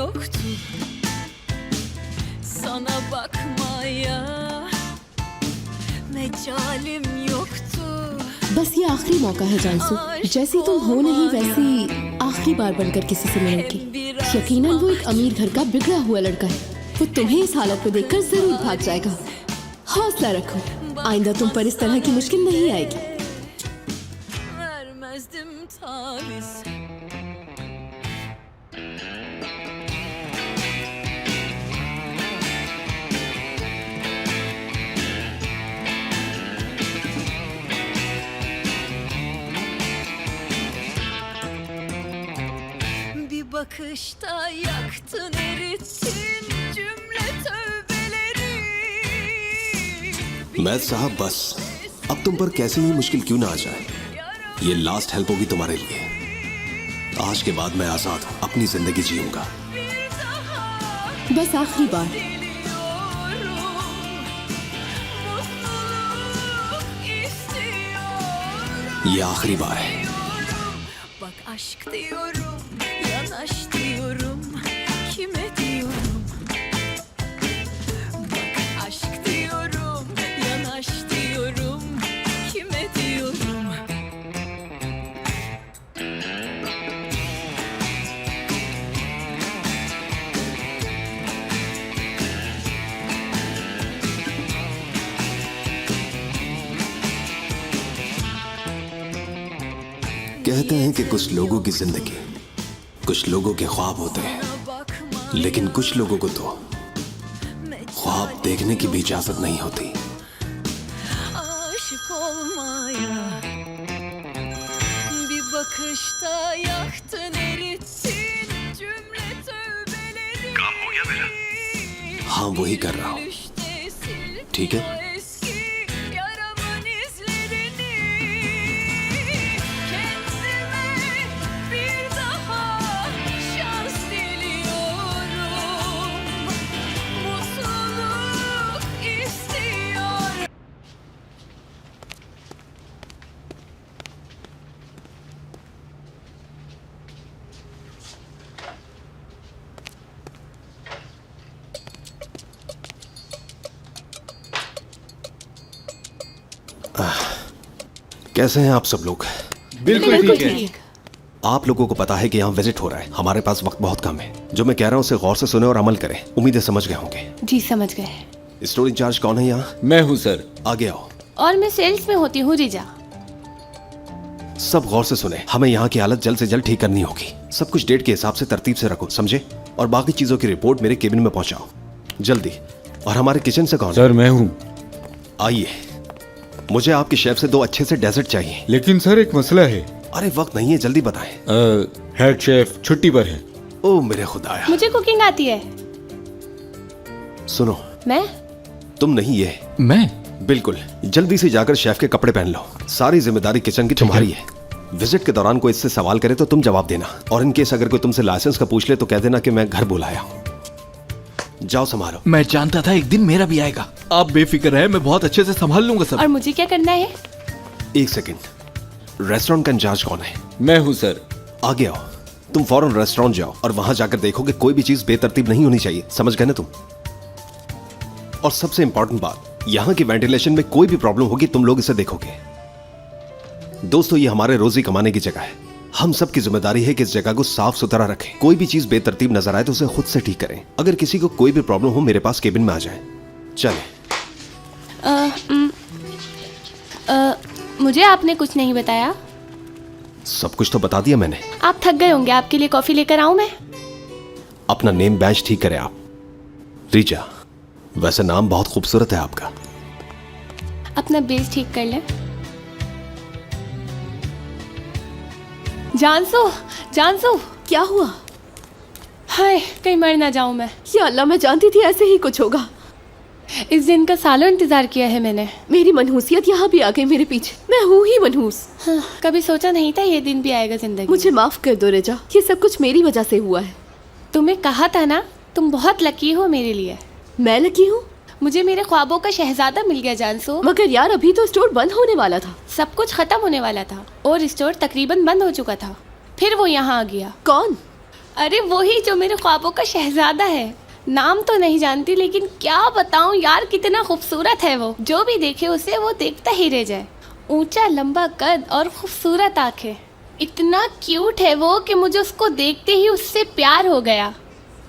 yoktu sana bakmaya, mecalim yoktu. बस ये आखिरी मौका है जानसू, जैसी तुम हो नहीं वैसी आखिरी बार बनकर किसी से मिलने की। यकीनन वो एक अमीर घर का बिगड़ा हुआ लड़का है, वो तुम्हें इस हालत में देखकर जरूर भाग जाएगा। हौसला रखो, आइंदा तुम पर इस तरह की मुश्किल नहीं आएगी। Vermezdim taviz. Bir bakışta yaktın, erittin cümle tövbeleri. मैं साहब बस अब तुम पर कैसी ही मुश्किल क्यों ना आ जाए, ये लास्ट हेल्प होगी तुम्हारे लिए। आज के बाद मैं आजाद हूँ, अपनी जिंदगी जीऊंगा। बस आखिरी बार। ये आखिरी बार है। Bak aşk diyorum, yanaş diyorum, kime diyorum? Bak aşk diyorum, yanaş diyorum, kime diyorum? कहते हैं कि कुछ लोगों की जिंदगी कुछ लोगों के ख्वाब होते हैं, लेकिन कुछ लोगों को तो ख्वाब देखने की भी इजाजत नहीं होती। Aşık olmaya, bir bakışta yaktın, erittin cümle tövbeleri. काम हो गया मेरा? हाँ वही कर रहा हूँ। ठीक है। कैसे हैं आप सब लोग? बिल्कुल ठीक है। आप लोगों को पता है कि यहाँ विजिट हो रहा है, हमारे पास वक्त बहुत कम है। जो मैं कह रहा हूँ उसे गौर से सुने और अमल करें। उम्मीदें समझ गए होंगे। जी समझ गए। स्टोर इंचार्ज कौन है यहाँ? मैं हूँ सर। आगे आओ। और मैं सेल्स में होती हूँ जीजा। सब गौर से सुने, हमें यहाँ की हालत जल्द से जल्द ठीक करनी होगी। सब कुछ डेट के हिसाब से तरतीब से रखो, समझे? और बाकी चीजों की रिपोर्ट मेरे केबिन में पहुंचाओ जल्दी। और हमारे किचन से कौन? सर मैं हूँ। आइए, मुझे आपके शेफ से 2 अच्छे से डेजर्ट चाहिए। लेकिन सर एक मसला है। अरे वक्त नहीं है, जल्दी बताएं। हेड शेफ छुट्टी पर है। ओ मेरे खुदाया। मुझे कुकिंग आती है। सुनो, मैं? तुम नहीं, ये मैं? बिल्कुल। जल्दी से जाकर शेफ के कपड़े पहन लो। सारी जिम्मेदारी किचन की तुम्हारी है। विजिट के दौरान कोई इससे सवाल करे तो तुम जवाब देना, और इन केस अगर कोई तुमसे लाइसेंस का पूछ ले तो कह देना कि मैं घर बुलाया हूँ। जाओ संभालो। मैं जानता था एक दिन मेरा भी आएगा। आप बेफिक्र है, मैं बहुत अच्छे से संभाल लूंगा सब। और मुझे क्या करना है? 1 सेकंड, रेस्टोरेंट का इंचार्ज कौन है? मैं हूँ सर। आगे आओ। तुम फौरन रेस्टोरेंट जाओ और वहां जाकर देखो कि कोई भी चीज बेतरतीब नहीं होनी चाहिए, समझ गए ना तुम? और सबसे इंपॉर्टेंट बात, यहाँ की वेंटिलेशन में कोई भी प्रॉब्लम होगी तुम लोग इसे देखोगे। दोस्तों, ये हमारे रोजी कमाने की जगह है। हम सब की जिम्मेदारी है कि इस जगह को साफ सुथरा रखें। कोई भी चीज बेतरतीब नजर आए तो उसे खुद से ठीक करें। अगर किसी को कोई भी प्रॉब्लम हो मेरे पास केबिन में आ जाए। चले। मुझे आपने कुछ नहीं बताया। सब कुछ तो बता दिया मैंने। आप थक गए होंगे, आपके लिए कॉफी लेकर आऊं मैं? अपना नेम बेंच ठीक करें आप। रीजा, वैसे नाम बहुत खूबसूरत है आपका। अपना बेस ठीक कर ले। जानसू, जानसू, क्या हुआ? हाय, कहीं मर ना जाऊं मैं। या अल्लाह, मैं जानती थी ऐसे ही कुछ होगा। इस दिन का सालों इंतजार किया है मैंने। मेरी मनहूसियत यहाँ भी आ गई मेरे पीछे। मैं हूँ ही मनहूस। हाँ, कभी सोचा नहीं था ये दिन भी आएगा जिंदगी। मुझे माफ कर दो रेजा, ये सब कुछ मेरी वजह से हुआ है। तुम्हें कहा था ना, तुम बहुत लकी हो मेरे लिए। मैं लकी हूँ? मुझे मेरे ख्वाबों का शहजादा मिल गया जानसू। मगर यार, अभी तो स्टोर बंद होने वाला था। सब कुछ खत्म होने वाला था और स्टोर तकरीबन बंद हो चुका था। फिर वो यहाँ आ गया। कौन? अरे वही जो मेरे ख्वाबों का शहजादा है। नाम तो नहीं जानती लेकिन क्या बताऊं यार, कितना खूबसूरत है वो। जो भी देखे उसे वो देखता ही रह जाए। ऊंचा लंबा कद और खूबसूरत आंखें, इतना क्यूट है वो कि मुझे उसको देखते ही उससे प्यार हो गया।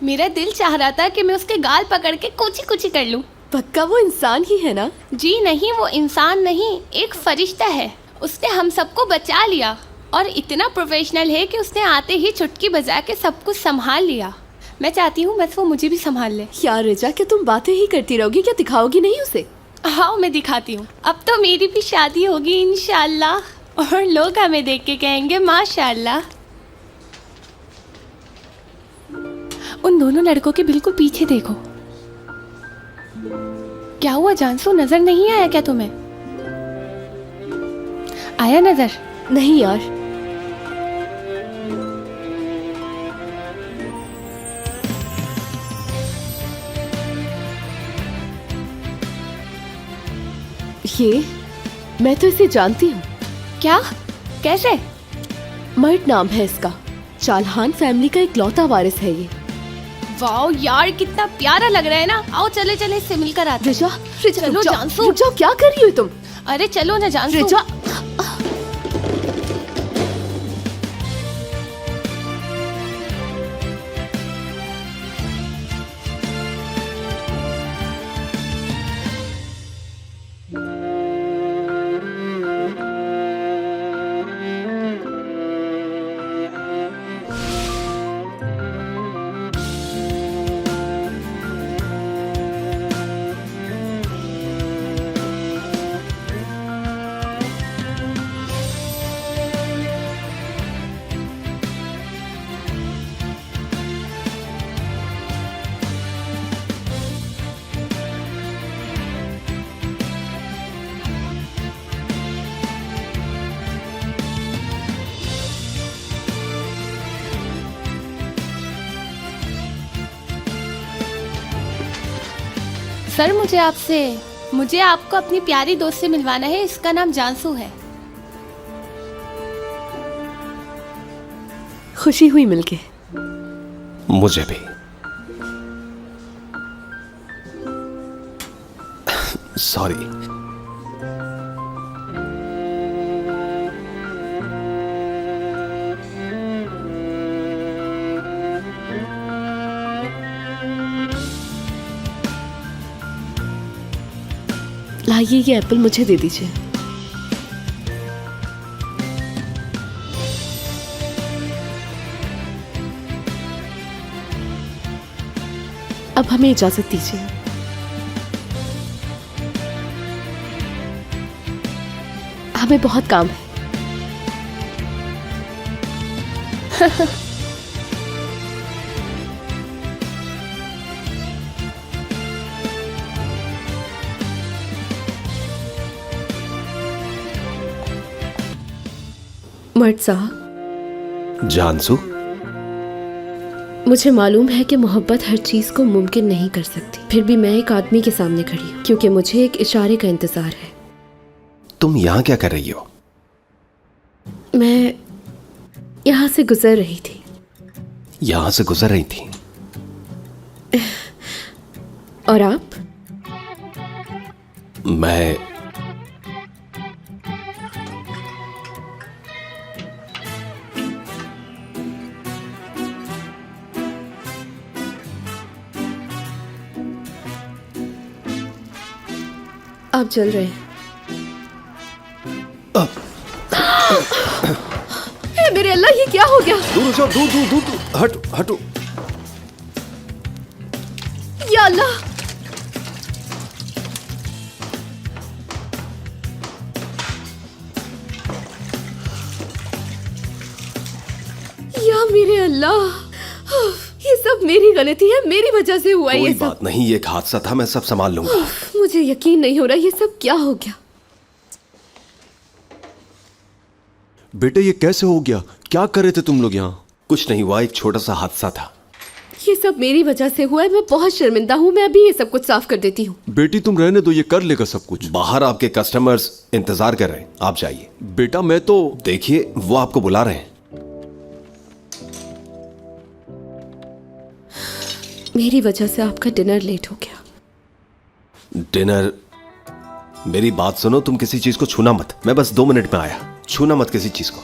मेरा दिल चाह रहा था कि मैं उसके गाल पकड़ के कुची कुची कर लूं। पक्का वो इंसान ही है ना? जी नहीं, वो इंसान नहीं, एक फरिश्ता है। उसने हम सबको बचा लिया और इतना प्रोफेशनल है कि उसने आते ही चुटकी बजा के सब कुछ संभाल लिया। मैं चाहती हूँ बस वो मुझे भी संभाल ले। यार रिचा, क्या तुम बातें ही करती रहोगी, क्या दिखाओगी नहीं उसे? हाँ मैं दिखाती हूँ। अब तो मेरी भी शादी होगी इंशाल्लाह, और लोग हमें देख के कहेंगे माशाल्लाह। उन दोनों लड़कों के बिल्कुल पीछे देखो। क्या हुआ जानसू, नजर नहीं आया क्या तुम्हें? आया नजर? नहीं यार। ये मैं तो इसे जानती हूँ। क्या? कैसे? मर्ट नाम है इसका। चालहान फैमिली का इकलौता वारिस है ये। वाओ यार, कितना प्यारा लग रहा है ना। आओ चले चले इससे मिलकर आते हैं। रिचा, रिचा चलो रुक जाओ, जानसू। रुक जाओ, क्या कर रही हो तुम? अरे चलो ना जानसू। रिचा, सर मुझे आपको अपनी प्यारी दोस्त से मिलवाना है। इसका नाम जानसू है। खुशी हुई मिलके। मुझे भी। सॉरी। लाइए ये एप्पल मुझे दे दीजिए। अब हमें इजाजत दीजिए। हमें बहुत काम है। मर्द साहब। जानसू, मुझे मालूम है कि मोहब्बत हर चीज को मुमकिन नहीं कर सकती, फिर भी मैं एक आदमी के सामने खड़ी हूँ क्योंकि मुझे एक इशारे का इंतजार है। तुम यहाँ क्या कर रही हो? मैं यहाँ से गुजर रही थी। यहाँ से गुजर रही थी? और आप? मैं आप जल रहे हैं। हे मेरे अल्लाह, ये क्या हो गया? दूर हो जाओ, दूर दूर दूर दूर, हटो हटो। या अल्लाह, या मेरे अल्लाह, ये सब मेरी गलती है, मेरी वजह से हुआ कोई ये सब। बात नहीं, ये एक हादसा था, मैं सब संभाल लूंगा। मुझे यकीन नहीं हो रहा, ये सब क्या हो गया? बेटे ये कैसे हो गया? क्या कर रहे थे तुम लोग यहाँ? कुछ नहीं हुआ, एक छोटा सा हादसा था। ये सब मेरी वजह से हुआ है, मैं बहुत शर्मिंदा हूँ। मैं अभी ये सब कुछ साफ कर देती हूँ। बेटी तुम रहने दो, ये कर लेगा सब कुछ। बाहर आपके कस्टमर्स इंतजार कर रहे हैं, आप जाइए। बेटा मैं तो देखिए वो आपको बुला रहे हैं। मेरी वजह से आपका डिनर लेट हो गया। डिनर? मेरी बात सुनो, तुम किसी चीज को छूना मत। मैं बस 2 मिनट में आया। छूना मत किसी चीज को।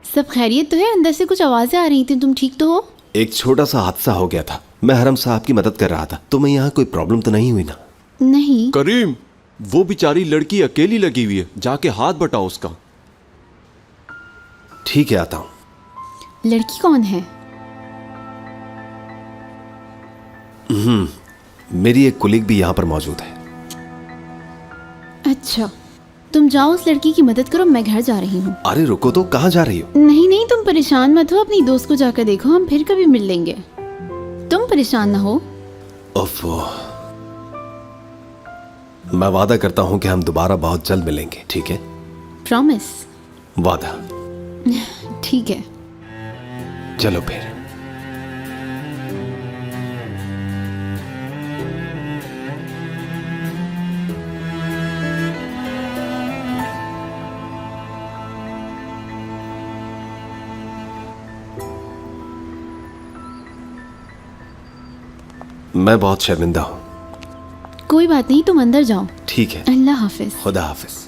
सब खैरियत तो है? अंदर से कुछ आवाजें आ रही थी, तुम ठीक तो हो? एक छोटा सा हादसा हो गया था। मैं हरम साहब की मदद कर रहा था। तुम्हें यहाँ कोई प्रॉब्लम तो नहीं हुई ना? नहीं। करीम, वो बेचारी लड़की अकेली लगी हुई है, जाके हाथ बटाओ उसका। ठीक है, आता हूं। लड़की कौन है? मेरी एक कुलीग भी यहाँ पर मौजूद है। अच्छा, तुम जाओ उस लड़की की मदद करो, मैं घर जा रही हूँ। अरे रुको तो, कहाँ जा रही हो? नहीं नहीं, तुम परेशान मत हो, अपनी दोस्त को जाकर देखो, हम फिर कभी मिल लेंगे। तुम परेशान ना हो। ओफो, मैं वादा करता हूँ कि हम दोबारा बहुत जल्द मिलेंगे, ठीक है? प्रॉमिस? वादा। ठीक है। चलो फिर। मैं बहुत शर्मिंदा हूं। कोई बात नहीं, तुम अंदर जाओ। ठीक है। अल्लाह हाफिज। खुदा हाफिज।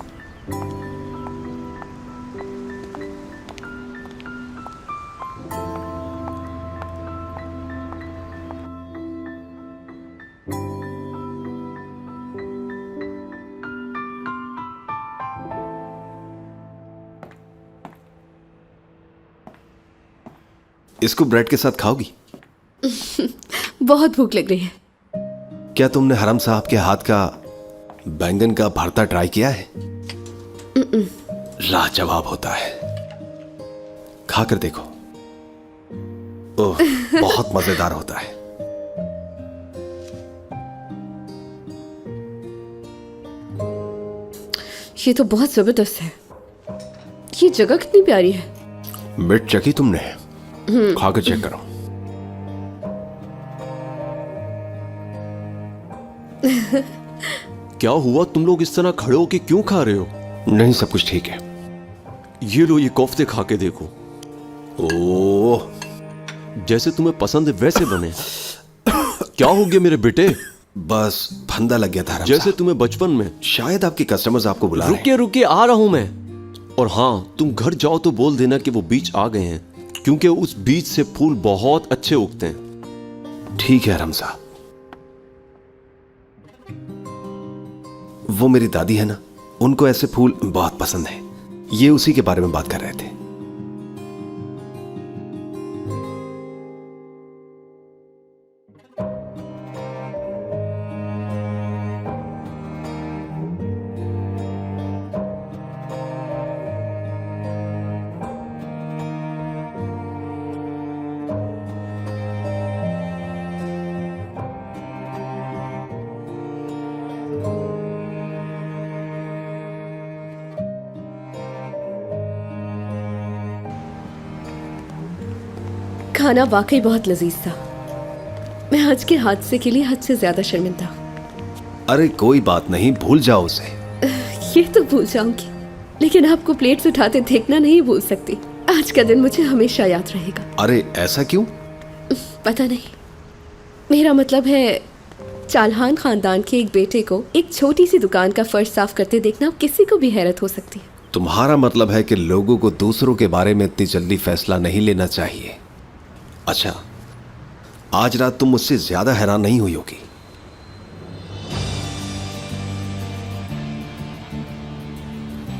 इसको ब्रेड के साथ खाओगी? बहुत भूख लग रही है। क्या तुमने हरम साहब के हाथ का बैंगन का भरता ट्राई किया है? लाजवाब होता है, खाकर देखो। ओह, बहुत मजेदार होता है। ये तो बहुत जबरदस्त है। ये जगह कितनी प्यारी है। मिर्च चखी तुमने? खाकर चेक करो। क्या हुआ, तुम लोग इस तरह खड़े होके क्यों खा रहे हो? नहीं, सब कुछ ठीक है। ये लो, ये कोफ्ते खा के देखो। ओह, जैसे तुम्हें पसंद है वैसे बने। क्या हो गया मेरे बेटे? बस फंदा लग गया था हरम जैसे साहब। तुम्हें बचपन में। शायद आपके कस्टमर्स आपको बुला रहे हैं। रुकिए रुकिए, आ रहा हूं मैं। और हाँ, तुम घर जाओ तो बोल देना कि वो बीज आ गए हैं, क्योंकि उस बीज से फूल बहुत अच्छे उगते हैं। ठीक है हरम साहब। वो मेरी दादी है ना, उनको ऐसे फूल बहुत पसंद है। ये उसी के बारे में बात कर रहे थे। खाना वाकई बहुत लजीज था। मैं आज के हादसे के लिए हद से ज्यादा शर्मिंदा। अरे कोई बात नहीं, भूल जाओ उसे। ये तो भूल जाऊंगी, लेकिन आपको प्लेट्स उठाते देखना नहीं भूल सकती। आज का दिन मुझे हमेशा याद रहेगा। अरे ऐसा क्यों? पता नहीं, मेरा मतलब है चालहान खानदान के एक बेटे को एक छोटी सी दुकान का फर्श साफ करते देखना किसी को भी हैरत हो सकती है। तुम्हारा मतलब है कि लोगों को दूसरों के बारे में इतनी जल्दी फैसला नहीं लेना चाहिए। अच्छा, आज रात तुम मुझसे ज्यादा हैरान नहीं हुई होगी।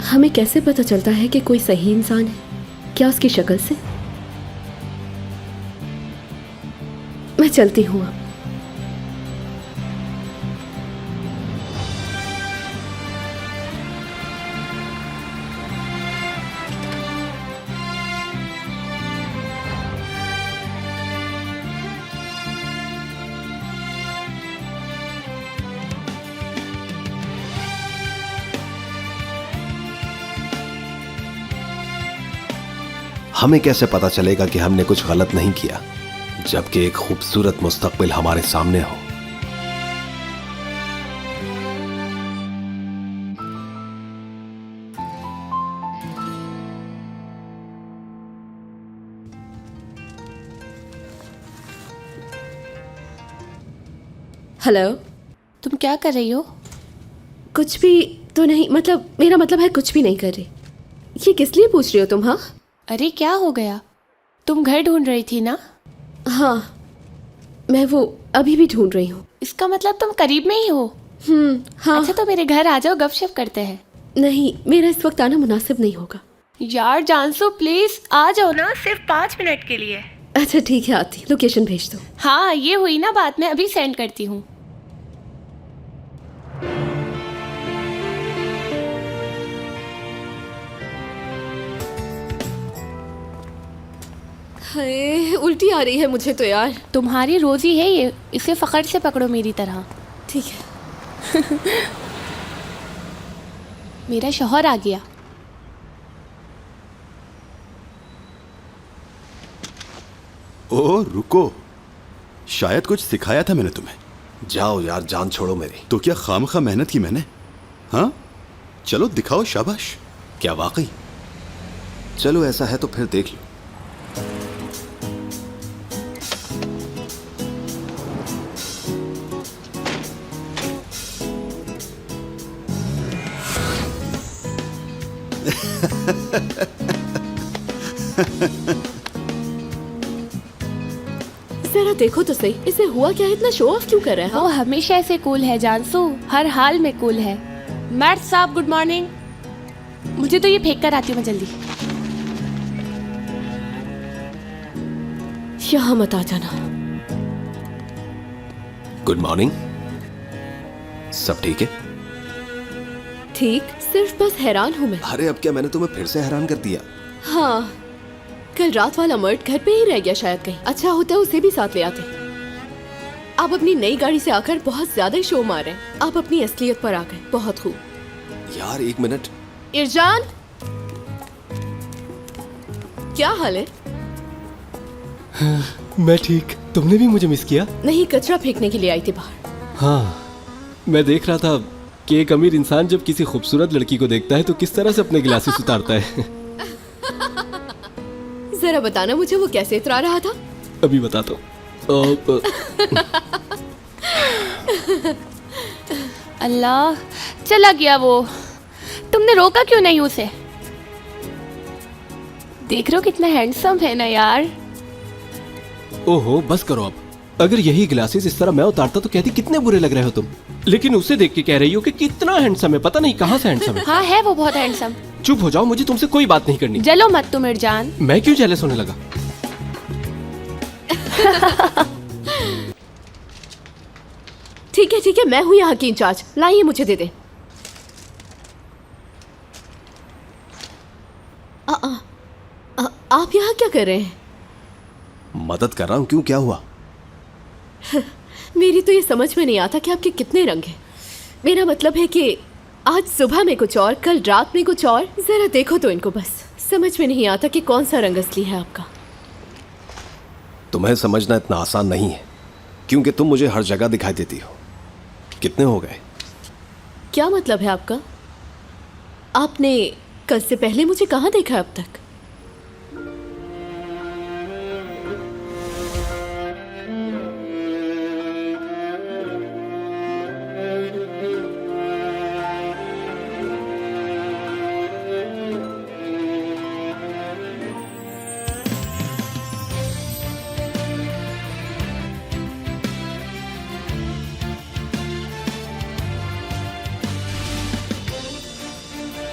हमें कैसे पता चलता है कि कोई सही इंसान है? क्या उसकी शक्ल से? मैं चलती हूँ अब। हमें कैसे पता चलेगा कि हमने कुछ गलत नहीं किया, जबकि एक खूबसूरत मुस्तकबिल हमारे सामने हो? हेलो। तुम क्या कर रही हो? कुछ भी तो नहीं, मतलब मेरा मतलब है कुछ भी नहीं कर रही। ये किस लिए पूछ रही हो तुम? हाँ अरे क्या हो गया? तुम घर ढूंढ रही थी ना? हाँ, मैं वो अभी भी ढूंढ रही हूँ। इसका मतलब तुम करीब में ही हो। हाँ। अच्छा तो मेरे घर आ जाओ, गपशप करते हैं। नहीं, मेरा इस वक्त आना मुनासिब नहीं होगा। यार जानसो प्लीज आ जाओ ना, सिर्फ 5 मिनट के लिए। अच्छा ठीक है, आती। लोकेशन भेज दो। हाँ ये हुई ना बात, मैं अभी सेंड करती हूँ। हाय, उल्टी आ रही है मुझे तो यार। तुम्हारी रोजी है ये, इसे फकड़ से पकड़ो मेरी तरह। ठीक है। मेरा शौहर आ गया। ओ रुको, शायद कुछ सिखाया था मैंने तुम्हें। जाओ यार, जान छोड़ो मेरी। तो क्या खामखा मेहनत की मैंने? हाँ चलो दिखाओ, शाबाश। क्या वाकई? चलो ऐसा है तो फिर देख लो। जरा देखो तो सही, इसे हुआ क्या है? इतना शो ऑफ क्यों कर रहा है? वो हमेशा ऐसे कूल है जानसू, हर हाल में कूल है। मैट साहब गुड मॉर्निंग। मुझे तो ये फेंक कर आती हूँ मैं जल्दी। यहाँ मत आ जाना। Good morning. सब ठीक है? ठीक, सिर्फ बस हैरान हूँ मैं। अरे अब क्या मैंने तुम्हें फिर से हैरान कर दिया? हाँ, कल रात वाला मर्द घर पे ही रह गया शायद कहीं। अच्छा होता उसे भी साथ ले आते। आप अपनी नई गाड़ी से आकर बहुत ज्यादा ही शो मार रहे हैं। आप अपनी असलियत पर आ गए। बहुत खूब। यार एक मिनट। इरजान, क्या हाल है? मैं ठीक। तुमने भी मुझे मिस किया? नहीं, कचरा फेंकने के लिए आई थी बाहर। हाँ, मैं देख रहा था कि एक अमीर इंसान जब किसी खूबसूरत लड़की को देखता है तो किस तरह से अपने गिलासेस उतारता है। जरा बताना मुझे, वो कैसे इतरा रहा था? अभी बताता हूँ। अल्लाह, चला गया वो। तुमने रोका क्यों नहीं उसे? देख रहे हो कितना हैंडसम है ना यार। ओहो बस करो अब। अगर यही ग्लासेस इस तरह मैं उतारता तो कहती कितने बुरे लग रहे हो तुम, लेकिन उसे देख के कह रही हो कि कितना हैंडसम है। पता नहीं कहाँ से हैंडसम है। हाँ है वो बहुत हैंडसम। चुप हो जाओ, मुझे तुमसे कोई बात नहीं करनी। जलो मत तुम इरजान। मैं क्यों जेलस होने लगा? ठीक है, मैं हूँ यहाँ की इंचार्ज। लाइए, मुझे दे दे। आप यहाँ क्या कर रहे हैं? मदद कर रहा हूँ। क्यों, क्या हुआ? मेरी तो ये समझ में नहीं आता कि आपके कितने रंग हैं। मेरा मतलब है कि आज सुबह में कुछ और, कल रात में कुछ और। जरा देखो तो इनको, बस समझ में नहीं आता कि कौन सा रंग असली है आपका। तुम्हें समझना इतना आसान नहीं है, क्योंकि तुम मुझे हर जगह दिखाई देती हो। कितने हो गए? क्या मतलब है आपका? आपने कल से पहले मुझे कहाँ देखा अब तक?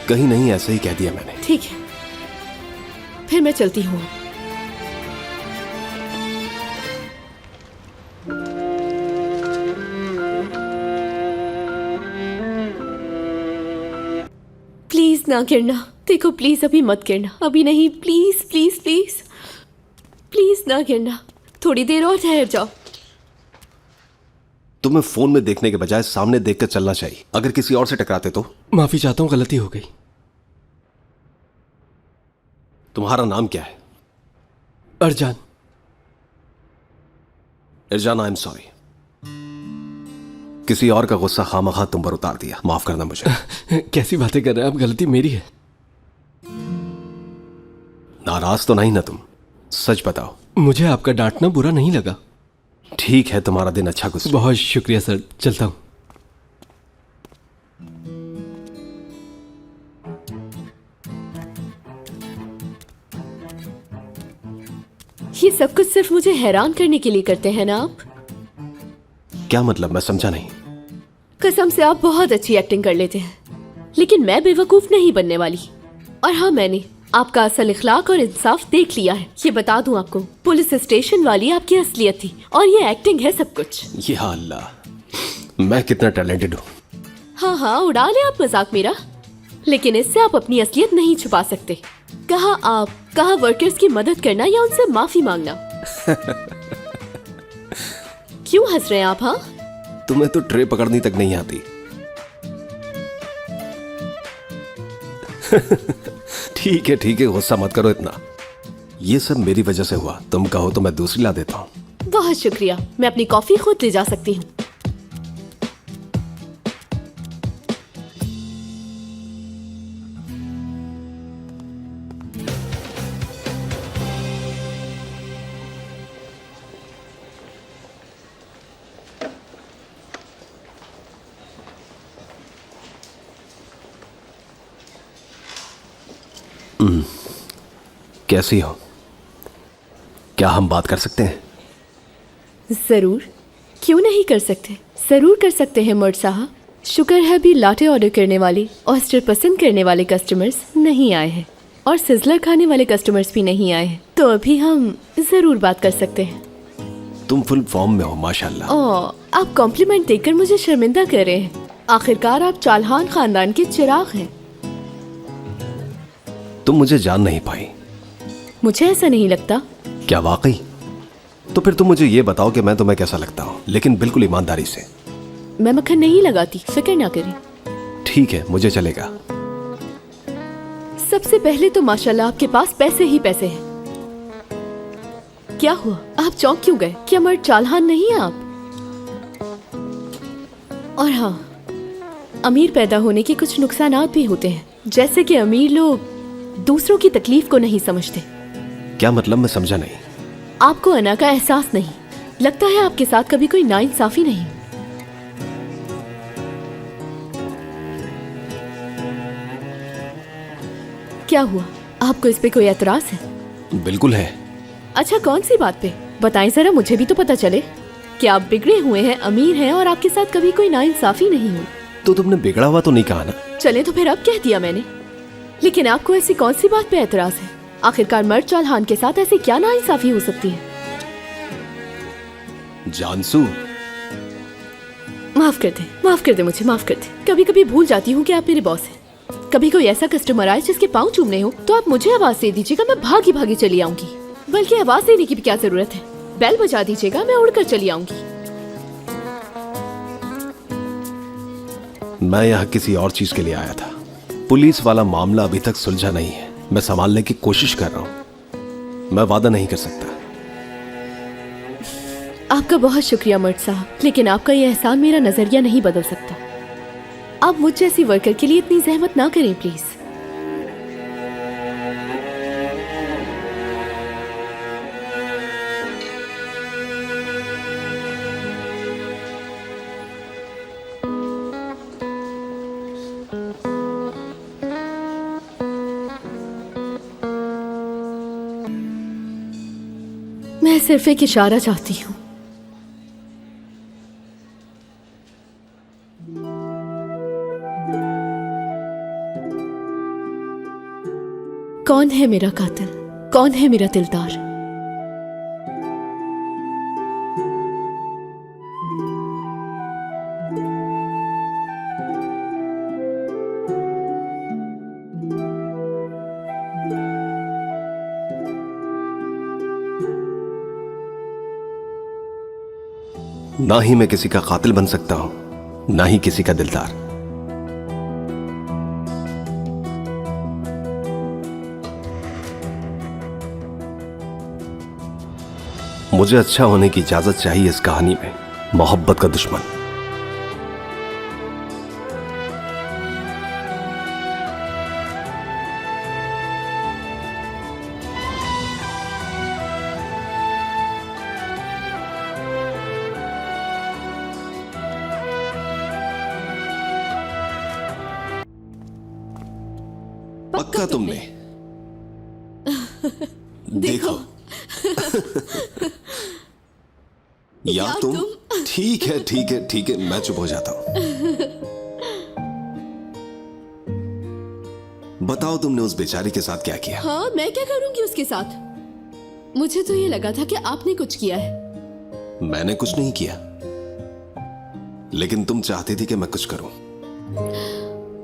कहीं नहीं, ऐसे ही कह दिया मैंने। ठीक है, फिर मैं चलती हूँ। प्लीज ना गिरना। देखो प्लीज, अभी मत गिरना। अभी नहीं, प्लीज प्लीज प्लीज प्लीज ना गिरना। थोड़ी देर और ठहर जाओ। तुम्हें फोन में देखने के बजाय सामने देखकर चलना चाहिए। अगर किसी और से टकराते तो? माफी चाहता हूँ, गलती हो गई। तुम्हारा नाम क्या है? अर्जान। इरजान, आई एम सॉरी। किसी और का गुस्सा खामखा तुम पर उतार दिया, माफ करना मुझे। कैसी बातें कर रहे हैं आप? गलती मेरी है। नाराज तो नहीं ना तुम? सच बताओ। मुझे आपका डांटना बुरा नहीं लगा। ठीक है, तुम्हारा दिन अच्छा गुजरे। बहुत शुक्रिया सर, चलता हूँ। ये सब कुछ सिर्फ मुझे हैरान करने के लिए करते हैं ना आप? क्या मतलब, मैं समझा नहीं। कसम से आप बहुत अच्छी एक्टिंग कर लेते हैं, लेकिन मैं बेवकूफ नहीं बनने वाली। और हाँ, मैंने आपका असल इखलाक और इंसाफ देख लिया है। ये बता दूं आपको, पुलिस स्टेशन वाली आपकी असलियत थी और ये एक्टिंग है सब कुछ। या अल्लाह, मैं कितना टैलेंटेड हूँ। हाँ हाँ, उड़ा ले आप मजाक मेरा, लेकिन इससे आप अपनी असलियत नहीं छुपा सकते। कहा वर्कर्स की मदद करना या उनसे माफी मांगना। क्यों हंस रहे हैं आप? हाँ, तुम्हें तो ट्रे पकड़नी तक नहीं आती। ठीक है ठीक है, गुस्सा मत करो इतना। ये सब मेरी वजह से हुआ। तुम कहो तो मैं दूसरी ला देता हूँ। बहुत शुक्रिया, मैं अपनी कॉफी खुद ले जा सकती हूँ। कैसी हो? क्या हम बात कर सकते हैं? जरूर, क्यों नहीं कर सकते, जरूर कर सकते हैं मर्द साहब। शुक्र है अभी लाटे ऑर्डर करने वाले, ऑयस्टर पसंद करने वाले कस्टमर्स नहीं आए हैं और सिजलर खाने वाले कस्टमर्स भी नहीं आए हैं, तो अभी हम जरूर बात कर सकते हैं। तुम फुल फॉर्म में हो माशाल्लाह। आप कॉम्प्लीमेंट देकर मुझे शर्मिंदा कर रहे हैं। आखिरकार आप चालहान खानदान के चिराग हैं। तुम मुझे जान नहीं पाई। मुझे ऐसा नहीं लगता। क्या वाकई? तो फिर तुम मुझे ये बताओ कि मैं तुम्हें कैसा लगता हूँ, लेकिन बिल्कुल ईमानदारी से। मैं मक्खन नहीं लगाती, फिक्र ना करें। ठीक है, मुझे चलेगा। सबसे पहले तो माशाल्लाह आपके पास पैसे ही पैसे हैं। क्या हुआ, आप चौंक क्यों गए? क्या मर्द चालहान नहीं है आप? और हाँ, अमीर पैदा होने के कुछ नुकसानात भी होते हैं, जैसे कि अमीर लोग दूसरों की तकलीफ को नहीं समझते। क्या मतलब, मैं समझा नहीं। आपको अना का एहसास नहीं, लगता है आपके साथ कभी कोई नाइंसाफी नहीं। क्या हुआ, आपको इस पे कोई एतराज है? बिल्कुल है। अच्छा, कौन सी बात पे बताएं जरा, मुझे भी तो पता चले। क्या आप बिगड़े हुए हैं, अमीर हैं और आपके साथ कभी कोई नाइंसाफी नहीं हुई? तो तुमने बिगड़ा हुआ तो नहीं कहा ना। चले तो फिर अब कह दिया मैंने, लेकिन आपको ऐसी कौन सी बात पे एतराज है? आखिरकार मर्द चालहान के साथ ऐसी क्या नाइंसाफी हो सकती है? जानसू, माफ कर दे मुझे, माफ कर दे। कभी कभी भूल जाती हूँ कि आप मेरे बॉस हैं। कभी कोई ऐसा कस्टमर आए जिसके पाँव चूमने हो तो आप मुझे आवाज दे दीजिएगा, मैं भागी भागी चली आऊंगी। बल्कि आवाज देने की भी क्या जरूरत है, बेल बजा दीजिएगा, मैं उड़कर चली आऊंगी। मैं यहाँ किसी और चीज के लिए आया था। पुलिस वाला मामला अभी तक सुलझा नहीं है, मैं संभालने की कोशिश कर रहा हूँ। मैं वादा नहीं कर सकता। आपका बहुत शुक्रिया मर्द साहब, लेकिन आपका ये एहसान मेरा नजरिया नहीं बदल सकता। आप मुझ जैसी वर्कर के लिए इतनी जहमत ना करें प्लीज। मैं सिर्फ एक इशारा चाहती हूँ। कौन है मेरा कातिल? कौन है मेरा दिलदार? ना ही मैं किसी का कातिल बन सकता हूं, ना ही किसी का दिलदार। मुझे अच्छा होने की इजाजत चाहिए इस कहानी में। मोहब्बत का दुश्मन। पक्का तुमने? देखो या तुम? ठीक है ठीक है ठीक है, मैं चुप हो जाता हूं। बताओ तुमने उस बेचारी के साथ क्या किया? हाँ, मैं क्या करूंगी उसके साथ? मुझे तो ये लगा था कि आपने कुछ किया है। मैंने कुछ नहीं किया, लेकिन तुम चाहती थी कि मैं कुछ करूं।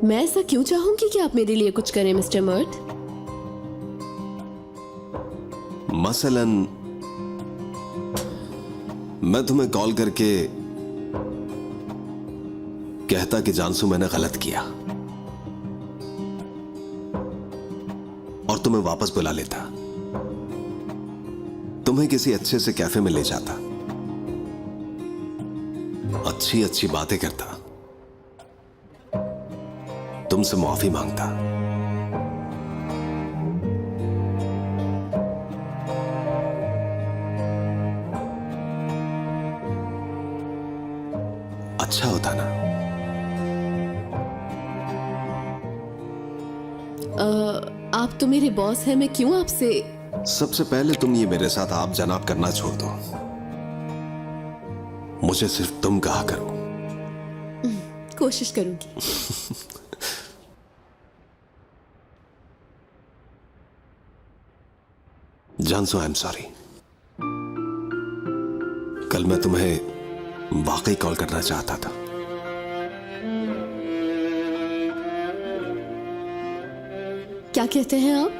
मैं ऐसा क्यों चाहूंगी कि आप मेरे लिए कुछ करें मिस्टर मर्द? मसलन मैं तुम्हें कॉल करके कहता कि जानसू मैंने गलत किया, और तुम्हें वापस बुला लेता, तुम्हें किसी अच्छे से कैफे में ले जाता, अच्छी अच्छी बातें करता, तुमसे माफी मांगता। अच्छा होता ना? आप तो मेरे बॉस हैं, मैं क्यों आपसे? सबसे पहले तुम ये मेरे साथ आप जनाब करना छोड़ दो, मुझे सिर्फ तुम कहा करो। कोशिश करूंगी। जानसू, आई एम सॉरी। कल मैं तुम्हें वाकई कॉल करना चाहता था। क्या कहते हैं आप?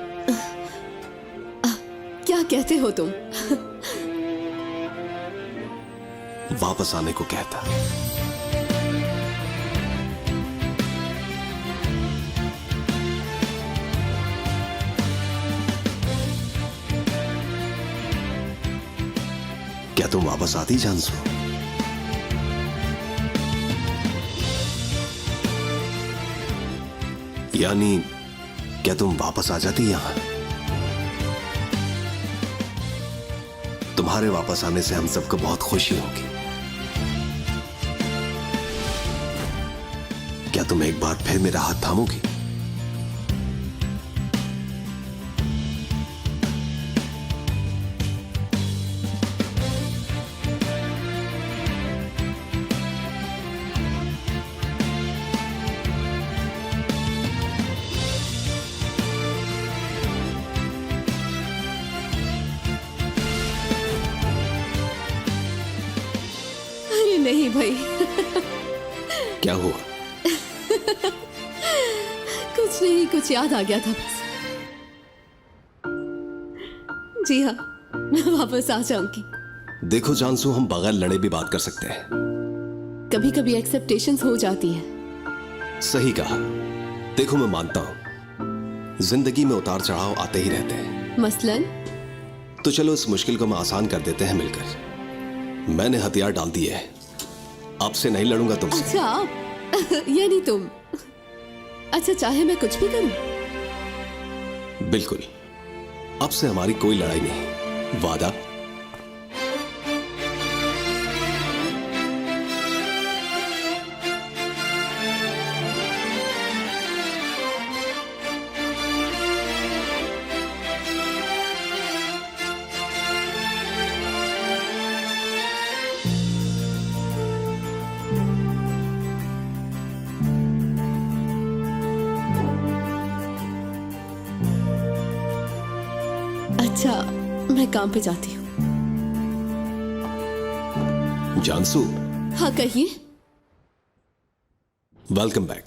क्या कहते हो तुम? वापस आने को कहता। क्या तुम वापस आती जानसू? यानी क्या तुम वापस आ जाती यहां? तुम्हारे वापस आने से हम सबको बहुत खुशी होगी। क्या तुम एक बार फिर मेरा हाथ थामोगी? अरे नहीं भाई। क्या हुआ? कुछ नहीं, कुछ याद आ गया था बस। जी हाँ, मैं वापस आ जाऊंगी। देखो जानसू, हम बगैर लड़े भी बात कर सकते हैं। कभी कभी एक्सेप्टेशंस हो जाती है। सही कहा। देखो मैं मानता हूं जिंदगी में उतार चढ़ाव आते ही रहते हैं। मसलन? तो चलो इस मुश्किल को मैं आसान कर देते हैं मिलकर। मैंने हथियार डाल दिए हैं, आपसे नहीं लड़ूंगा तुमसे। अच्छा आप यानी तुम? अच्छा, चाहे मैं कुछ भी करूं? बिल्कुल, अब से हमारी कोई लड़ाई नहीं। वादा? अच्छा, मैं काम पे जाती हूँ। जानसू, हाँ कहिए। Welcome back.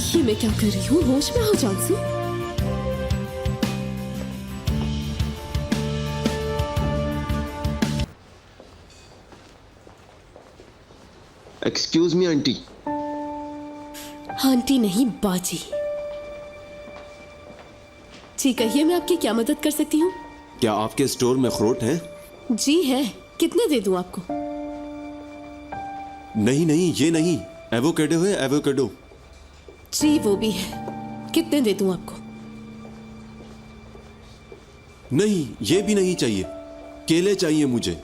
ये मैं क्या कर रही हूँ? होश में हो जानसू। एक्सक्यूज मी आंटी, आंटी नहीं, बाजी। जी कहिए, मैं आपकी क्या मदद कर सकती हूँ? क्या आपके स्टोर में अखरोट हैं? जी है। कितने दे दूँ आपको? नहीं नहीं, ये नहीं, एवोकेडो है, एवोकेडो। जी वो भी है। कितने दे दूँ आपको? नहीं, ये भी नहीं चाहिए, केले चाहिए मुझे।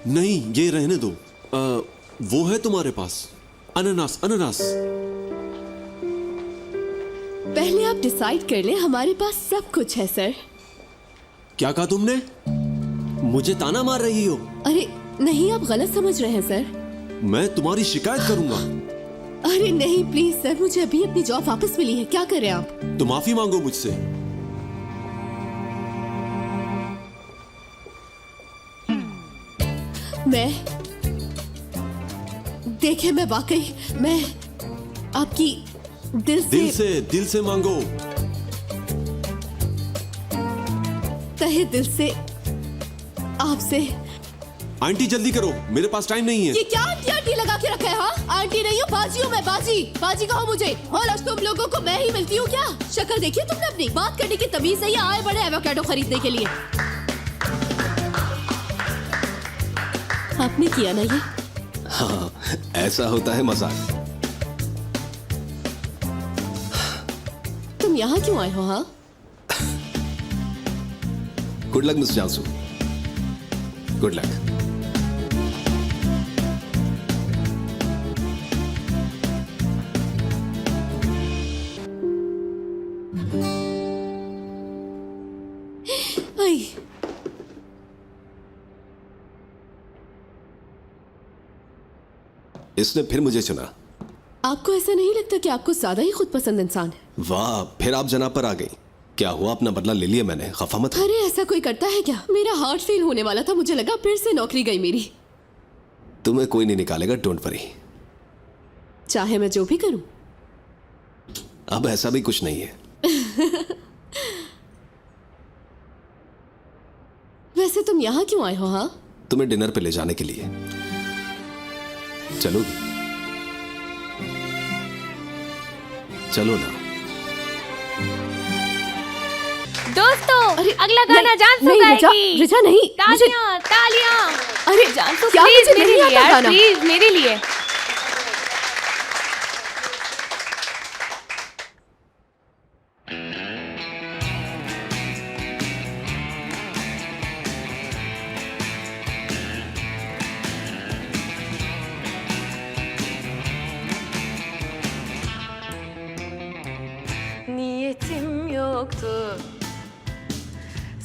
नहीं, ये रहने दो। वो है तुम्हारे पास अनानास? अनानास पहले आप डिसाइड कर लें, हमारे पास सब कुछ है सर। क्या कहा तुमने? मुझे ताना मार रही हो? अरे नहीं, आप गलत समझ रहे हैं सर। मैं तुम्हारी शिकायत करूंगा। अरे नहीं प्लीज सर, मुझे अभी अपनी जॉब वापस मिली है। क्या कर रहे हैं आप? तो माफी मांगो मुझसे। मैं देखे, मैं वाकई, मैं आपकी दिल से मांगो। तहे दिल से आपसे। आंटी जल्दी करो, मेरे पास टाइम नहीं है। ये क्या आंटी आंटी लगा के रखा है? हाँ, आंटी नहीं हूँ, बाजी हूँ मैं। बाजी बाजी कहो मुझे। और आज तुम लोगों को मैं ही मिलती हूँ क्या? शक्ल देखिए तुमने अपनी। बात करने की तमीज नहीं आए बड़े एवोकाडो खरीदने के लिए। आपने किया ना ये? हाँ, ऐसा होता है मजाक। तुम यहाँ क्यों आए हो? हाँ, गुड लक मिस जानसू, गुड लक। आई इसने फिर मुझे चुना। आपको ऐसा नहीं लगता कि आपको ज्यादा ही खुद पसंद इंसान है? वाह, फिर आप जनाब पर आ गई। क्या हुआ, अपना बदला ले लिया मैंने, खफा मत। अरे ऐसा कोई करता है क्या? मेरा हार्ट फेल होने वाला था, मुझे लगा फिर से नौकरी गई मेरी। तुम्हें कोई नहीं निकालेगा, डोंट वरी। चाहे मैं जो भी करूं। अब ऐसा भी कुछ नहीं है। वैसे तुम यहाँ क्यों आए हो? हाँ, तुम्हें डिनर पे ले जाने के लिए। चलोगी? चलो ना। दोस्तों, अरे, अगला गाना जानसू नहीं, गाएगी। रिचा नहीं, मुझे- तालियां तालियां। अरे जानसू क्या प्लीज मुझे मेरे नहीं लिए आता यार, गाना? प्लीज मेरे लिए। Niyetim yoktu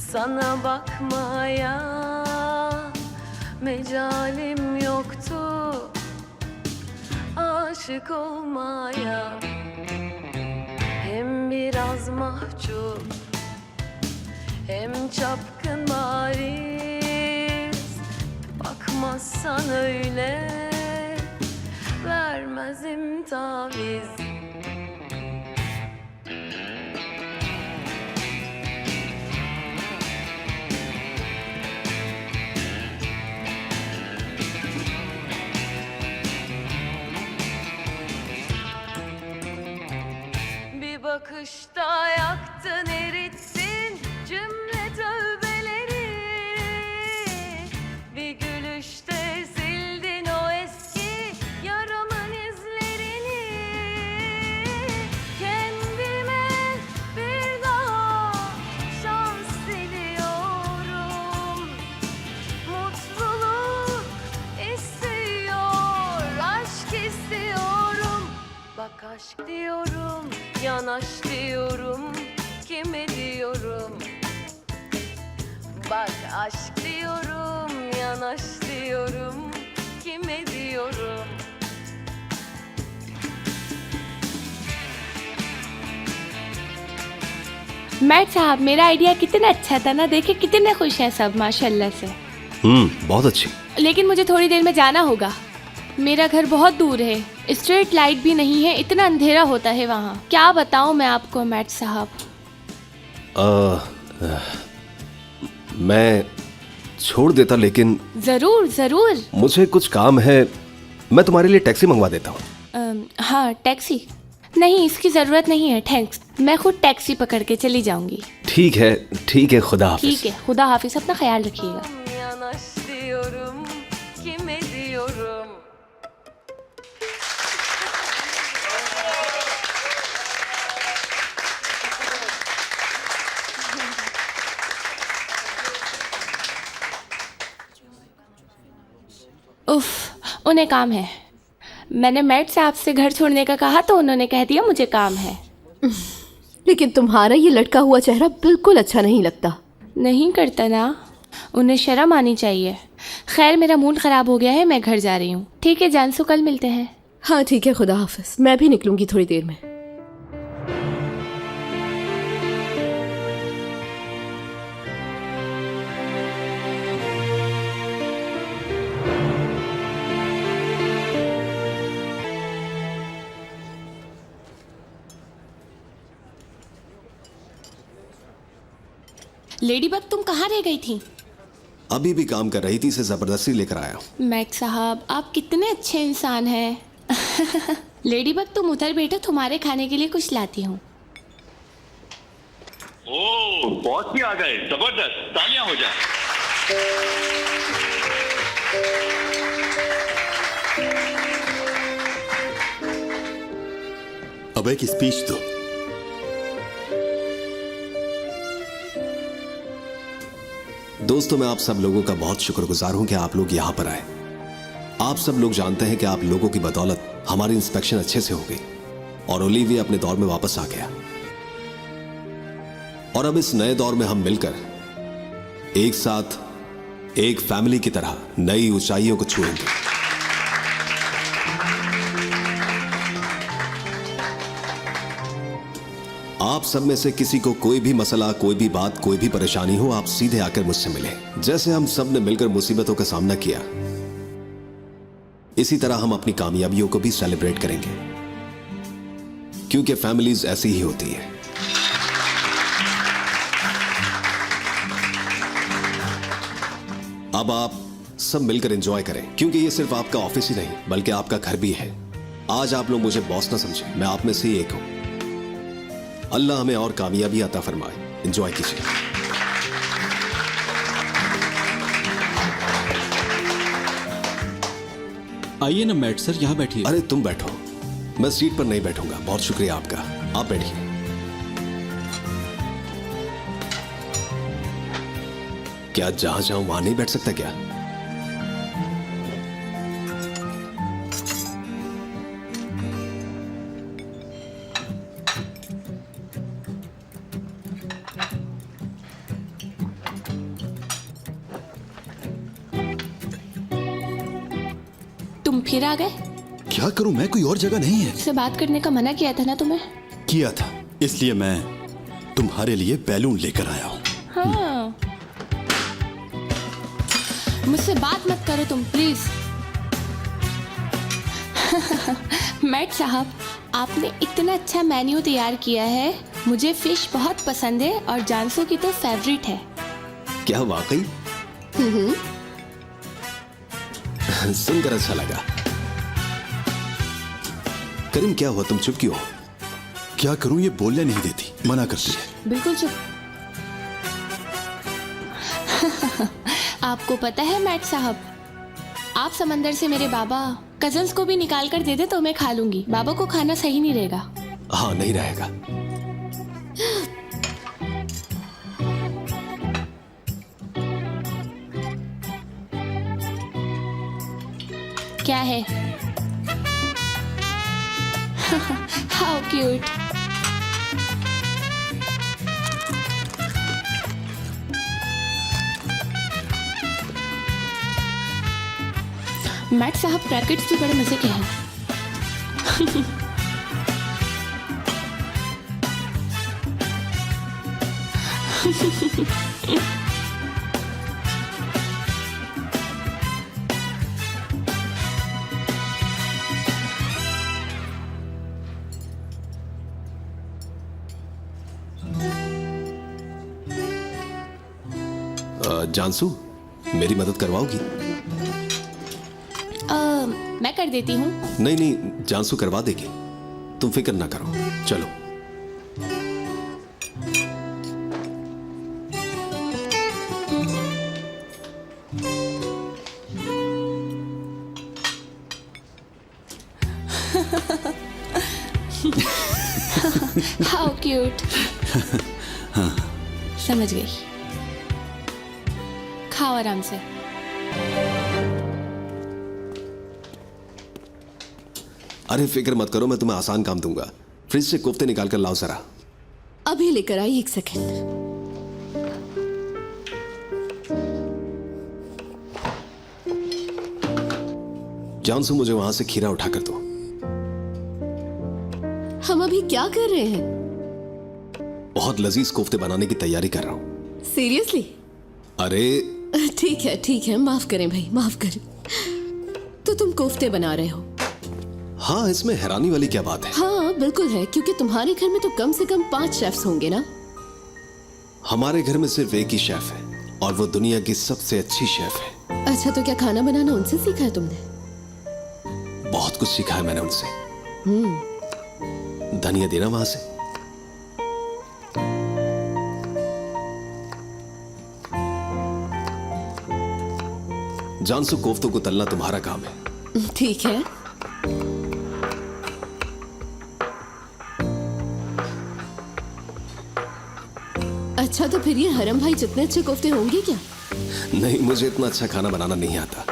sana bakmaya, mecalim yoktu aşık olmaya. Hem biraz mahcup hem çapkın bariz, bakmazsan öyle vermezim taviz. Bir bakışta yaktın, erittin cümle tövbeleri. Bir gülüşte sildin o eski yaramın izlerini. Kendime bir daha şans diliyorum. Mutluluk istiyor, aşk istiyorum. Bak aşk diyorum, yanaş diyorum, kime diyorum? Bak aşk diyorum, yanaş diyorum, kime diyorum? Matt साहब, मेरा idea कितना अच्छा था ना। देखे कितने खुश हैं सब माशाल्लाह से। बहुत अच्छी। लेकिन मुझे थोड़ी देर में जाना होगा। मेरा घर बहुत दूर है, स्ट्रीट लाइट भी नहीं है, इतना अंधेरा होता है वहाँ। क्या बताऊँ मैं आपको मैट साहब। छोड़ देता, लेकिन जरूर जरूर। मुझे कुछ काम है। मैं तुम्हारे लिए टैक्सी मंगवा देता हूँ। हाँ टैक्सी? नहीं, इसकी जरूरत नहीं है, थैंक्स। मैं खुद टैक्सी पकड़ के चली जाऊंगी। ठीक है, खुदा हाफिज। ठीक है, खुदा हाफिज, अपना ख्याल रखिएगा। Yanaşlıyorum, kime diyorum? उफ, उन्हें काम है। मैंने मैट साहब से घर छोड़ने का कहा तो उन्होंने कह दिया मुझे काम है। लेकिन तुम्हारा ये लटका हुआ चेहरा बिल्कुल अच्छा नहीं लगता। नहीं करता ना, उन्हें शर्म आनी चाहिए। खैर, मेरा मूड ख़राब हो गया है, मैं घर जा रही हूँ। ठीक है जानसू, कल मिलते हैं। हाँ ठीक है, खुदा हाफिज। मैं भी निकलूंगी थोड़ी देर में। लेडी बग, तुम कहाँ रह गई थी? अभी भी काम कर रही थी, इसे जबरदस्ती लेकर आया हूँ। मैट साहब, आप कितने अच्छे इंसान हैं। लेडी बग, तुम उधर बैठो, तुम्हारे खाने के लिए कुछ लाती हूँ। ओ, बॉस भी आ गए, जबरदस्त, तालियां हो जाए। अब एक स्पीच दो। दोस्तों, मैं आप सब लोगों का बहुत शुक्रगुजार हूं कि आप लोग यहां पर आए। आप सब लोग जानते हैं कि आप लोगों की बदौलत हमारी इंस्पेक्शन अच्छे से हो गई और ओलिविया अपने दौर में वापस आ गया। और अब इस नए दौर में हम मिलकर एक साथ एक फैमिली की तरह नई ऊंचाइयों को छुएंगे। आप सब में से किसी को कोई भी मसला, कोई भी बात, कोई भी परेशानी हो, आप सीधे आकर मुझसे मिलें। जैसे हम सब ने मिलकर मुसीबतों का सामना किया, इसी तरह हम अपनी कामयाबियों को भी सेलिब्रेट करेंगे, क्योंकि फैमिलीज ऐसी ही होती है। अब आप सब मिलकर एंजॉय करें, क्योंकि ये सिर्फ आपका ऑफिस ही नहीं बल्कि आपका घर भी है। आज आप लोग मुझे बॉस ना समझें, मैं आप में से ही एक हूं। अल्लाह हमें और कामयाबी अता फरमाए। एंजॉय कीजिए। आइए ना मैट सर, यहाँ बैठिए। अरे तुम बैठो, मैं सीट पर नहीं बैठूंगा। बहुत शुक्रिया आपका, आप बैठिए। क्या जहां चाहूं वहां नहीं बैठ सकता क्या? तुम फिर आ गए? क्या करूं मैं, कोई और जगह नहीं है। से बात करने का मना किया था ना तुम्हें? किया था, इसलिए मैं तुम्हारे लिए बैलून लेकर आया हूं। हाँ। मुझसे बात मत करो तुम, प्लीज। मैट साहब, आपने इतना अच्छा मेन्यू तैयार किया है। मुझे फिश बहुत पसंद है और जानसू की तो फेवरेट है। क्या वाकई? सुनकर अच्छा लगा। करीम, क्या हुआ, तुम चुप क्यों हो? क्या करूं, ये बोलने नहीं देती, मना करती है। बिल्कुल चुप। आपको पता है मैट साहब, आप समंदर से मेरे बाबा कजन्स को भी निकाल कर दे दे तो मैं खा लूंगी। बाबा को खाना सही नहीं रहेगा। हाँ, नहीं रहेगा। क्या है? How cute. मैट साहब, क्रैकेट्स भी बड़े मजे के हैं। जानसू, मेरी मदद करवाओगी? मैं कर देती हूँ। नहीं नहीं, जानसू करवा देगी, तुम फिक्र ना करो। चलो। How cute. समझ गई। खाओ आराम से। अरे फिक्र मत करो, मैं तुम्हें आसान काम दूंगा। फ्रिज से कोफ्ते निकाल कर लाओ जरा। अभी लेकर आई, 1 सेकंड। जानसू, मुझे वहां से खीरा उठा कर दो। हम अभी क्या कर रहे हैं? बहुत लजीज कोफ्ते बनाने की तैयारी कर रहा हूं। सीरियसली? अरे ठीक है, माफ करें भाई, माफ करें। तो तुम कोफ्ते बना रहे हो? हाँ, इसमें हैरानी वाली क्या बात है? हाँ बिल्कुल है, क्योंकि तुम्हारे घर में तो कम से कम 5 शेफ्स होंगे ना? हमारे घर में सिर्फ एक ही शेफ है और वो दुनिया की सबसे अच्छी शेफ है। अच्छा, तो क्या खाना बनाना उनसे सीखा है तुमने? बहुत कुछ सीखा है मैंने उनसे। धनिया देना वहां से। जानसू, कोफ्तों को तलना तुम्हारा काम है। ठीक है। अच्छा, तो फिर ये हरम भाई जितने अच्छे कोफ्ते होंगे क्या? नहीं, मुझे इतना अच्छा खाना बनाना नहीं आता।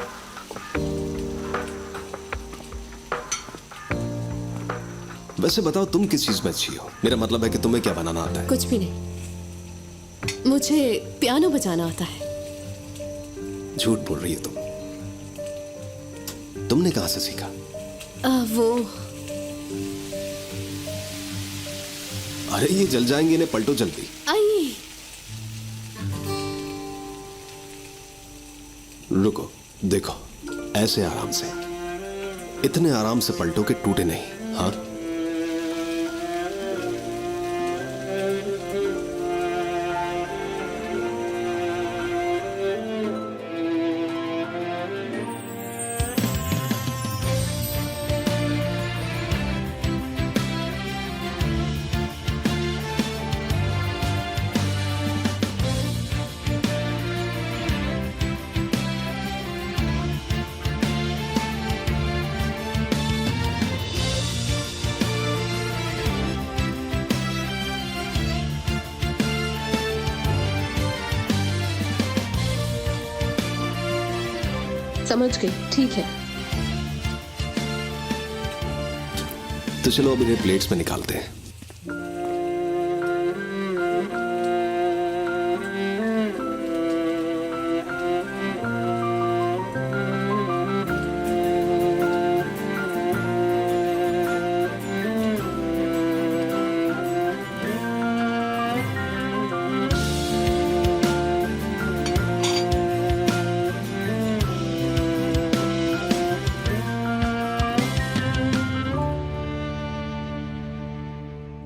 वैसे बताओ, तुम किस चीज में अच्छी हो? मेरा मतलब है कि तुम्हें क्या बनाना आता है? कुछ भी नहीं, मुझे पियानो बजाना आता है। झूठ बोल रही हो तुम। तुमने कहां से सीखा? वो अरे ये जल जाएंगे, इन्हें पलटो जल्दी। आई। रुको, देखो, ऐसे आराम से, इतने आराम से पलटो के टूटे नहीं। हाँ, समझ गई, ठीक है। तो चलो अब इन्हें प्लेट्स में निकालते हैं।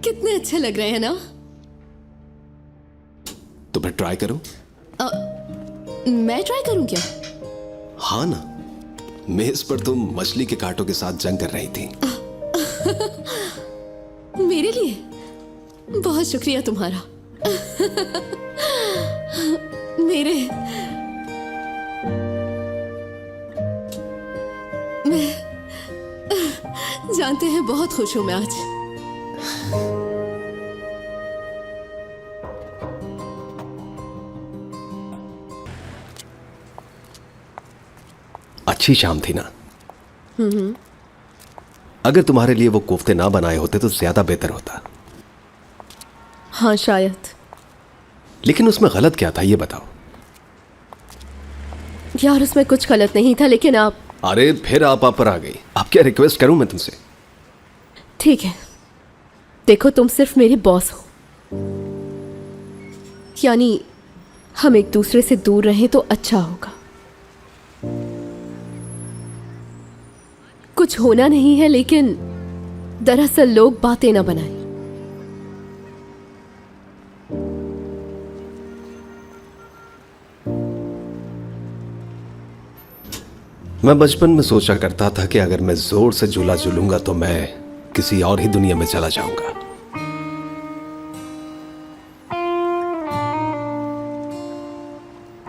कितने अच्छे लग रहे हैं ना? तो फिर ट्राई करो। मैं ट्राई करूं क्या? हाँ ना, मेज पर तुम मछली के कांटों के साथ जंग कर रही थी। मेरे लिए? बहुत शुक्रिया तुम्हारा। मेरे जानते हैं, बहुत खुश हूं मैं आज। अच्छी शाम थी ना? अगर तुम्हारे लिए वो कोफ्ते ना बनाए होते तो ज्यादा बेहतर होता। हाँ शायद। लेकिन उसमें गलत क्या था, ये बताओ। यार उसमें कुछ गलत नहीं था, लेकिन आप। अरे फिर आप पर आ गई। अब क्या रिक्वेस्ट करूं मैं तुमसे? ठीक है, देखो तुम सिर्फ मेरे बॉस हो, यानी हम एक दूसरे से दूर रहें तो अच्छा होगा। कुछ होना नहीं है, लेकिन दरअसल लोग बातें ना बनाएं। मैं बचपन में सोचा करता था कि अगर मैं जोर से झूला झूलूंगा तो मैं किसी और ही दुनिया में चला जाऊंगा।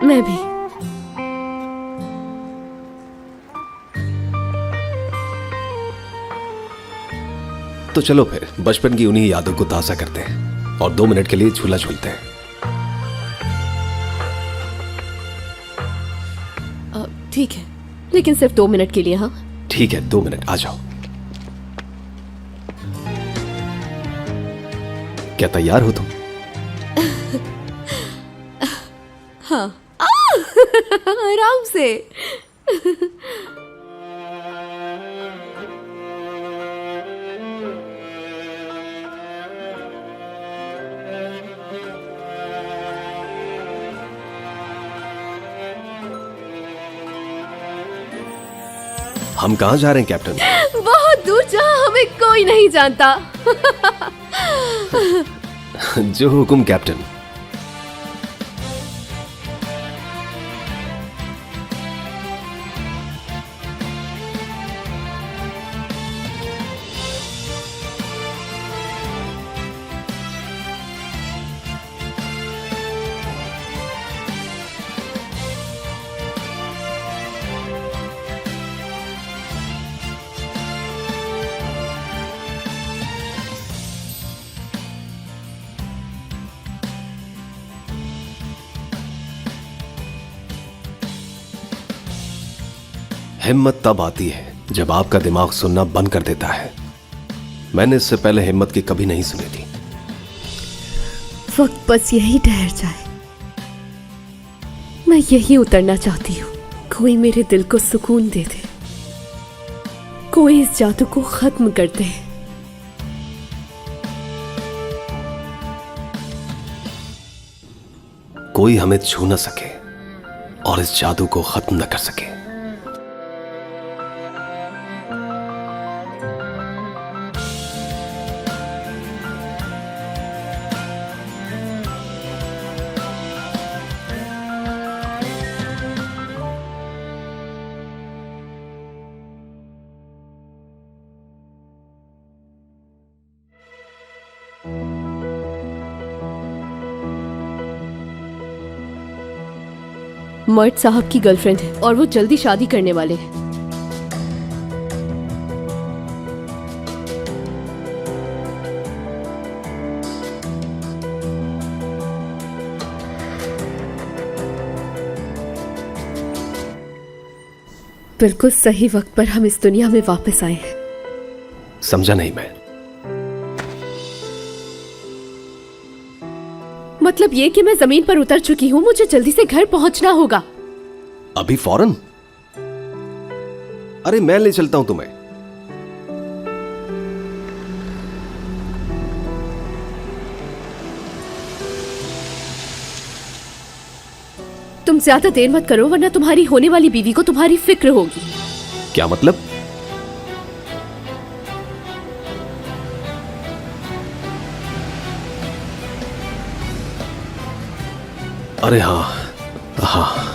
मैं भी। तो चलो फिर बचपन की उन्हीं यादों को ताजा करते हैं और 2 मिनट के लिए झूला झूलते हैं। ठीक है, लेकिन सिर्फ 2 मिनट के लिए। हाँ ठीक है, 2 मिनट, आ जाओ। क्या तैयार हो तुम? हाँ। आराम से। हम कहाँ जा रहे हैं कैप्टन? बहुत दूर, जहाँ हमें कोई नहीं जानता। जो हुकुम कैप्टन। हिम्मत तब आती है जब आपका दिमाग सुनना बंद कर देता है। मैंने इससे पहले हिम्मत की कभी नहीं सुनी थी। वक्त बस यही ठहर जाए। मैं यही उतरना चाहती हूँ। कोई मेरे दिल को सुकून दे दे, कोई इस जादू को खत्म कर दे। कोई हमें छू न सके और इस जादू को खत्म न कर सके। मर्द साहब की गर्लफ्रेंड है और वो जल्दी शादी करने वाले हैं। बिल्कुल सही वक्त पर हम इस दुनिया में वापस आए हैं। समझा नहीं मैं। मतलब ये कि मैं जमीन पर उतर चुकी हूँ, मुझे जल्दी से घर पहुंचना होगा। अभी फौरन? अरे मैं ले चलता हूं तुम्हें। तुम ज्यादा देर मत करो, वरना तुम्हारी होने वाली बीवी को तुम्हारी फिक्र होगी। क्या मतलब? अरे हाँ हाँ,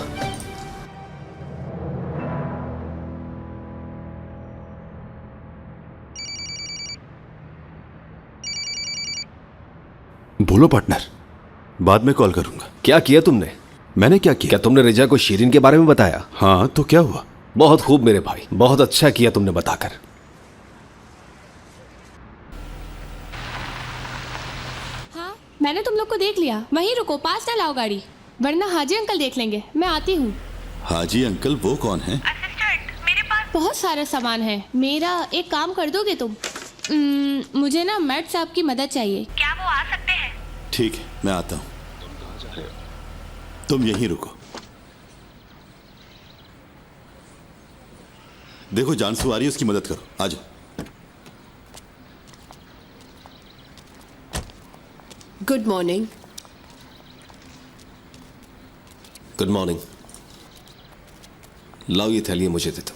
बोलो पार्टनर, बाद में कॉल करूंगा। क्या किया तुमने? मैंने क्या किया? क्या तुमने रिजा को शीरिन के बारे में बताया? हाँ, तो क्या हुआ? बहुत खूब मेरे भाई, बहुत अच्छा किया तुमने बताकर। हाँ, मैंने तुम लोग को देख लिया। वहीं रुको, पास ना लाओ गाड़ी, वरना हाजी अंकल देख लेंगे। मैं आती हूँ। हाजी अंकल वो कौन है? बहुत सारा सामान है मेरा, एक काम कर दोगे तुम? मुझे ना मर्द साहब की मदद चाहिए। क्या वो आ सकते हैं? ठीक है, मैं आता हूँ। तुम यहीं रुको। देखो जानसू आ रही है, उसकी मदद करो। आ जाओ। Good morning. Good morning. लाओ ये थैली मुझे दे दो।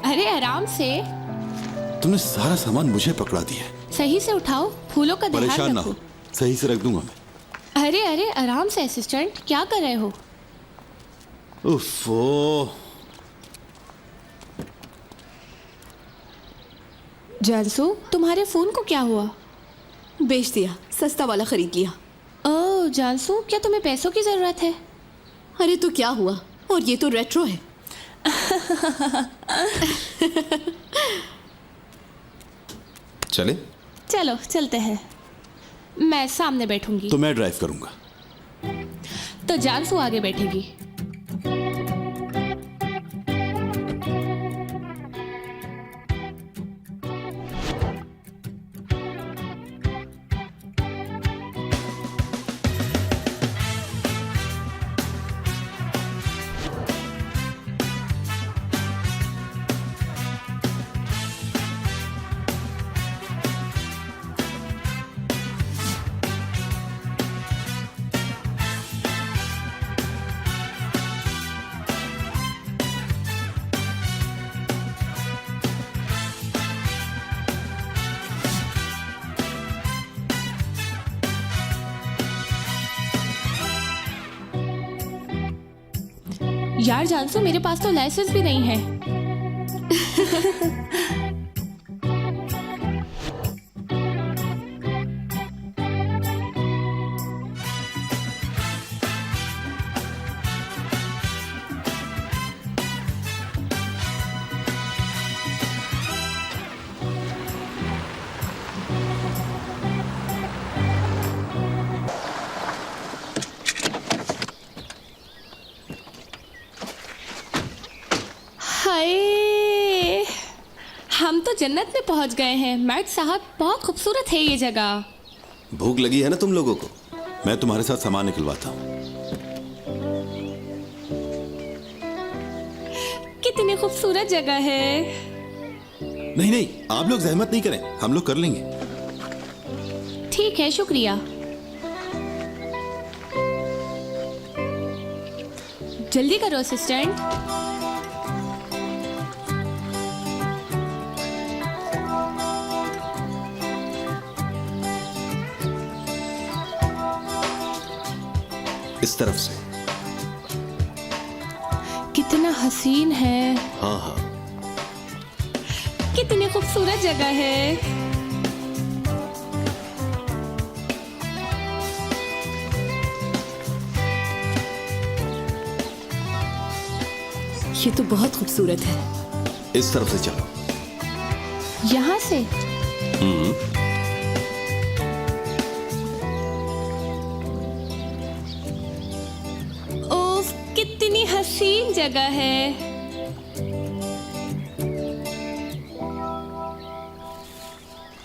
अरे आराम से। तुमने सारा सामान मुझे पकड़ा दिया है। सही से उठाओ, फूलों का ध्यान परेशान ना रखो। हो, सही से रख दूंगा मैं। अरे अरे आराम से असिस्टेंट, क्या कर रहे हो? उफ़ो। जानसू, तुम्हारे फोन को क्या हुआ? बेच दिया, सस्ता वाला खरीद लिया। ओह जानसू, क्या तुम्हें पैसों की जरूरत है? अरे तो क्या हुआ, और ये तो रेट्रो है। चले? चलो चलते हैं। मैं सामने बैठूंगी। तो मैं ड्राइव करूंगा। तो जानसू आगे बैठेगी। यार जानसू, मेरे पास तो लाइसेंस भी नहीं है। हाय, हम तो जन्नत में पहुंच गए हैं। मैट साहब, बहुत खूबसूरत है ये जगह। भूख लगी है ना तुम लोगों को? मैं तुम्हारे साथ सामान निकलवाता हूँ। कितनी खूबसूरत जगह है। नहीं नहीं, आप लोग जहमत नहीं करें, हम लोग कर लेंगे। ठीक है, शुक्रिया। जल्दी करो असिस्टेंट। इस तरफ से। कितना हसीन है। हाँ हाँ। कितनी खूबसूरत जगह है। ये तो बहुत खूबसूरत है। इस तरफ से चलो। यहाँ से? ओह, कितनी हसीन जगह है।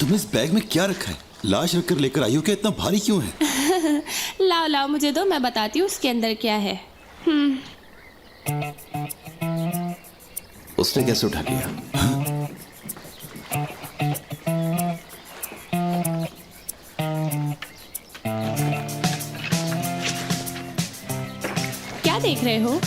तुमने इस बैग में क्या रखा है? लाश रखकर लेकर आई हो क्या? इतना भारी क्यों है? लाओ लाओ मुझे दो, मैं बताती हूँ उसके अंदर क्या है। उसने कैसे उठा लिया? क्या देख रहे हो?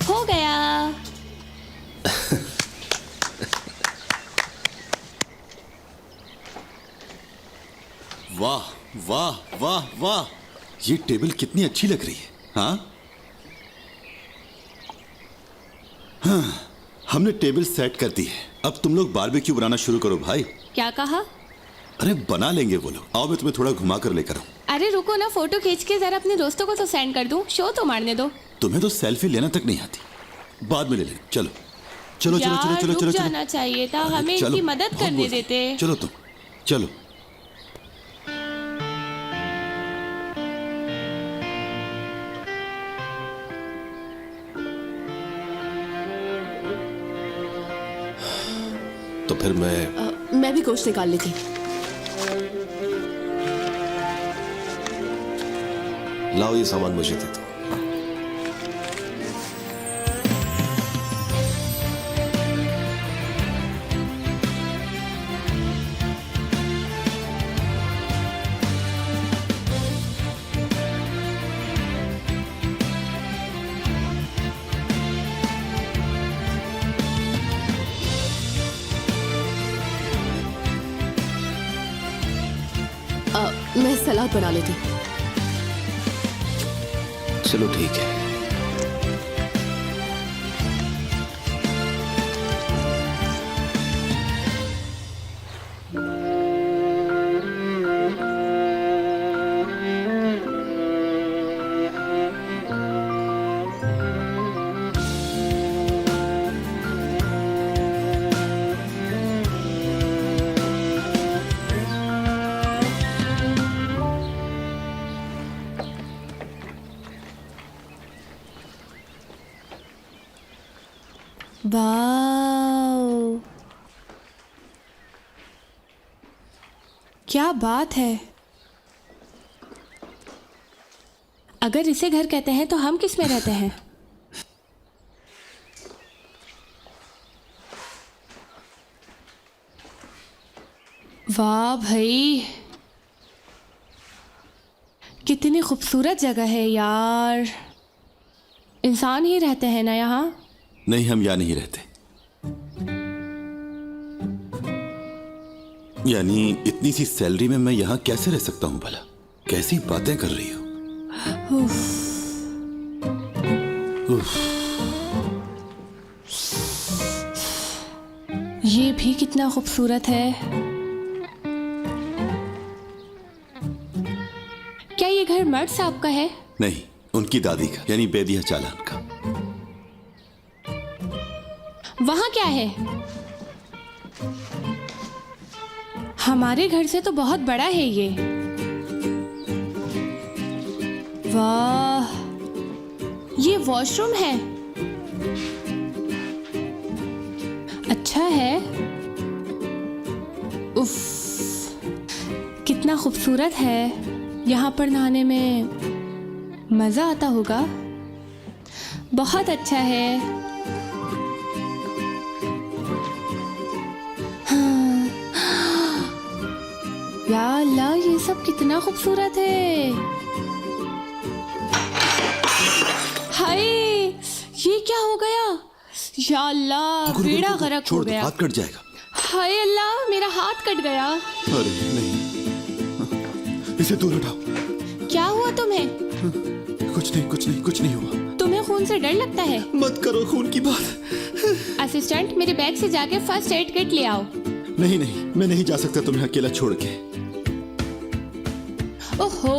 हो गया। वाह वाह वाह वाह, ये टेबल कितनी अच्छी लग रही है। हाँ हाँ, हमने टेबल सेट कर दी है। अब तुम लोग बारबेक्यू बनाना शुरू करो भाई। क्या कहा? अरे बना लेंगे वो लोग। आओ मैं तुम्हें थोड़ा घुमा कर लेकर आऊं। अरे रुको ना, फोटो खींच के जरा अपने दोस्तों को तो सेंड कर दूं, शो तो मारने दो। तुम्हें तो सेल्फी लेना तक नहीं आती, बाद में ले लें। चलो चलो चलो चलो चलो रुक चलो जाना चाहिए था, हमें चलो, इनकी मदद बहुत करने बोल रहे। देते। चलो तुम चलो। तो फिर मैं मैं भी गोश्त निकाल लेती। लाओ ये सामान मुझे दे दो। मैं सलाद बना लेती। चलो ठीक है। वाओ, क्या बात है। अगर इसे घर कहते हैं तो हम किस में रहते हैं? वाह भाई, कितनी खूबसूरत जगह है यार। इंसान ही रहते हैं ना यहाँ? नहीं, हम यहाँ नहीं रहते। यानी इतनी सी सैलरी में मैं यहाँ कैसे रह सकता हूँ भला? कैसी बातें कर रही हो? ये भी कितना खूबसूरत है। क्या ये घर मर्द साहब का है? नहीं, उनकी दादी का, यानी बेदिया चालान का। वहां क्या है? हमारे घर से तो बहुत बड़ा है ये। वाह, ये वॉशरूम है। अच्छा है। उफ, कितना खूबसूरत है। यहाँ पर नहाने में मजा आता होगा। बहुत अच्छा है। या अल्लाह, ये सब कितना खूबसूरत है। हाय, ये क्या हो गया? या अल्लाह, बेड़ा गर्क हो गया। हाथ कट जाएगा। हाय अल्लाह, मेरा हाथ कट गया। अरे नहीं, इसे दूर हटाओ। क्या हुआ तुम्हें? कुछ नहीं कुछ नहीं कुछ नहीं हुआ। तुम्हें खून से डर लगता है? मत करो खून की बात। असिस्टेंट, मेरे बैग से जाके फर्स्ट एड किट ले आओ। नहीं नहीं, मैं नहीं जा सकता तुम्हें अकेला छोड़ के। ओहो,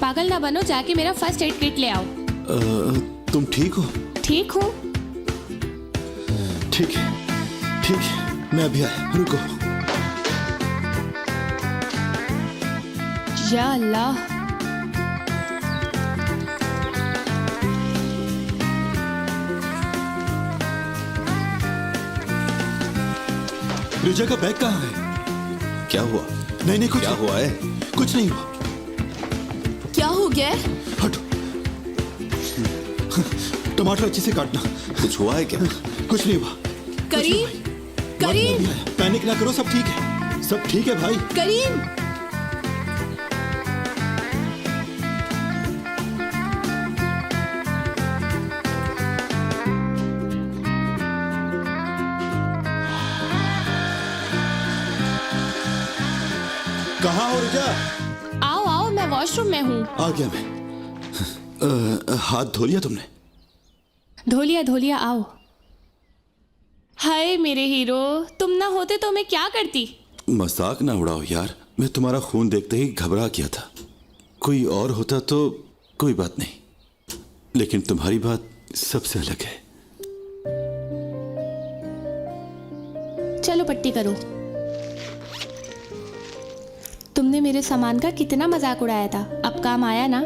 पागल ना बनो, जाके मेरा फर्स्ट एड किट ले आओ। तुम ठीक हो? ठीक हूँ। ठीक है ठीक है, मैं अभी आया, रुको। या अल्लाह, रिजा का बैग कहाँ है? क्या हुआ? नहीं नहीं, कुछ क्या हुआ है? कुछ नहीं हुआ। क्या हो गया? हटो। टमाटर अच्छे से काटना। कुछ हुआ है क्या? कुछ नहीं हुआ। करीम, करीम, पैनिक ना करो, सब ठीक है, सब ठीक है भाई। करीम, कहाँ हो रिजा? आओ आओ, मैं वॉशरूम में हूँ। आ गया मैं। हाथ धो लिया तुमने? धो लिया, आओ। हाय मेरे हीरो, तुम ना होते तो मैं क्या करती? मजाक ना उड़ाओ यार, मैं तुम्हारा खून देखते ही घबरा गया था। कोई और होता तो कोई बात नहीं, लेकिन तुम्हारी बात सबसे अलग है। चलो पट्टी करो। तुमने मेरे सामान का कितना मजाक उड़ाया था, अब काम आया ना?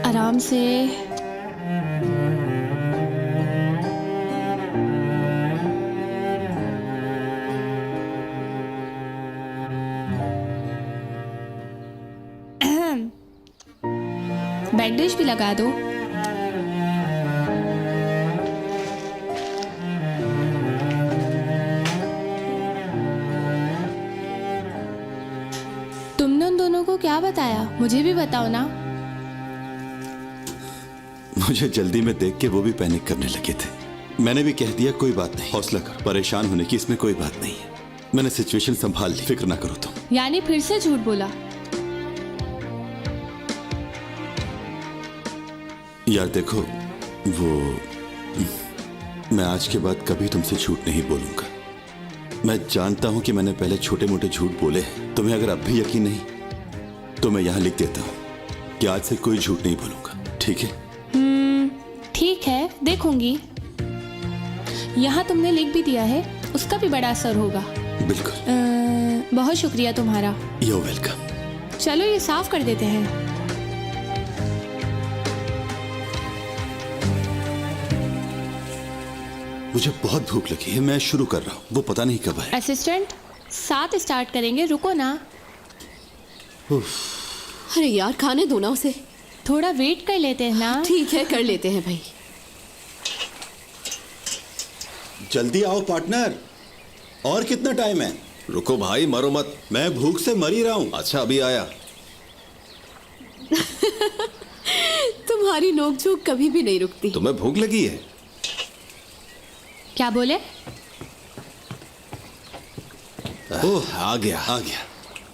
आराम से। बैंडेज भी लगा दो। तुमने उन दोनों को क्या बताया, मुझे भी बताओ ना। मुझे जल्दी में देख के वो भी पैनिक करने लगे थे। मैंने भी कह दिया कोई बात नहीं, हौसला करो, परेशान होने की इसमें कोई बात नहीं है। मैंने सिचुएशन संभाल ली, फिक्र ना करो तुम। यानी फिर से झूठ बोला? यार देखो, वो मैं आज के बाद कभी तुमसे झूठ नहीं बोलूंगा। मैं जानता हूं कि मैंने पहले छोटे मोटे झूठ बोले हैं। तुम्हें अगर अब भी यकीन नहीं तो मैं यहां लिख देता हूं कि आज से कोई झूठ नहीं बोलूंगा, ठीक है? ठीक है, देखूंगी। यहाँ तुमने लिख भी दिया है, उसका भी बड़ा असर होगा। बिल्कुल। बहुत शुक्रिया तुम्हारा। You welcome. चलो ये साफ कर देते हैं। मुझे बहुत भूख लगी है, मैं शुरू कर रहा हूँ, वो पता नहीं कब है। असिस्टेंट, 7 स्टार्ट करेंगे, रुको ना। अरे यार, खाने दो ना उसे। थोड़ा वेट कर लेते हैं ना। ठीक है, कर लेते हैं भाई। जल्दी आओ पार्टनर, और कितना टाइम है? रुको भाई, मरो मत। मैं भूख से मर ही रहा हूँ। अच्छा, अभी आया। तुम्हारी नोकझोंक कभी भी नहीं रुकती। तुम्हें भूख लगी है? क्या बोले? ओह, आ गया। आ गया।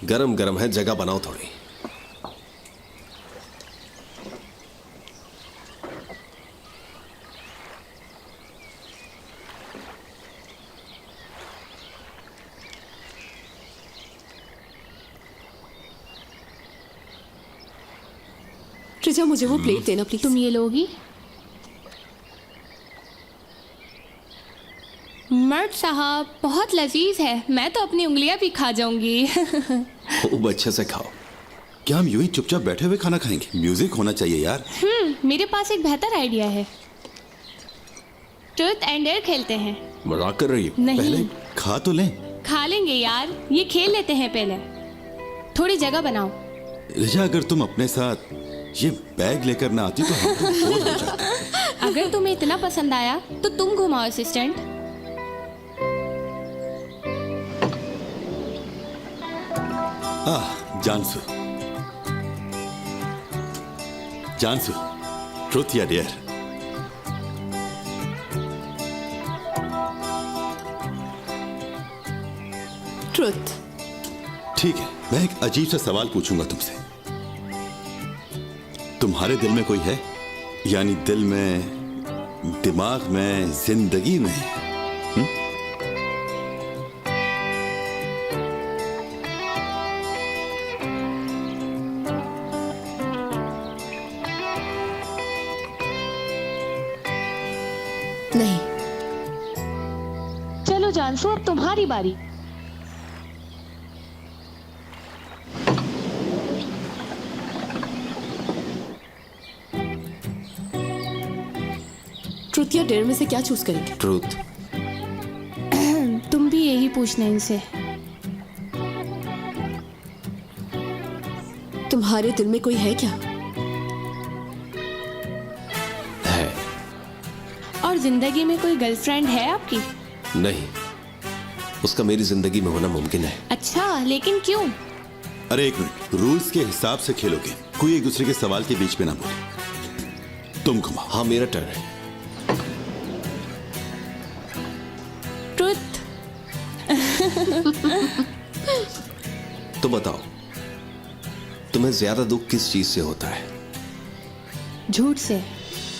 गरम गरम है, जगह बनाओ थोड़ी। त्रिजा, मुझे वो प्लेट देना प्लीज। तुम ये लोगी? मर्द साहब, बहुत लजीज है, मैं तो अपनी उंगलियां भी खा जाऊंगी। खूब अच्छे से खाओ। क्या हम यूं ही चुपचाप बैठे हुए खाना खाएंगे? म्यूजिक होना चाहिए यार। मेरे पास एक बेहतर आइडिया है। ट्रूथ एंड डेयर खेलते हैं। मजाक कर रही हो? नहीं। पहले खा तो लें। खा लेंगे यार, ये खेल लेते हैं पहले। थोड़ी जगह बनाओ। रिजा, अगर तुम अपने साथ ये बैग लेकर ना आती तो हम तो बोर हो जाते। अगर तुम्हें इतना पसंद आया तो तुम घुमाओ असिस्टेंट। जानसू, जानसू, ट्रुथ या डेयर? ट्रुथ। ठीक है, मैं एक अजीब सा सवाल पूछूंगा तुमसे। तुम्हारे दिल में कोई है? यानी दिल में, दिमाग में, जिंदगी में? नहीं। चलो जानसू, अब तुम्हारी बारी। ट्रुथ या डेयर में से क्या चूज करेंगे? ट्रूथ। तुम भी यही पूछना इनसे। तुम्हारे दिल में कोई है क्या? है। और जिंदगी में कोई गर्लफ्रेंड है आपकी? नहीं, उसका मेरी जिंदगी में होना मुमकिन है। अच्छा, लेकिन क्यों? अरे एक मिनट, रूल्स के हिसाब से खेलोगे, कोई एक दूसरे के सवाल के बीच में ना बोले। तुम घुमाओ। हाँ, मेरा टर्न है। ट्रुथ। तो बताओ, तुम्हें ज्यादा दुख किस चीज से होता है? झूठ से।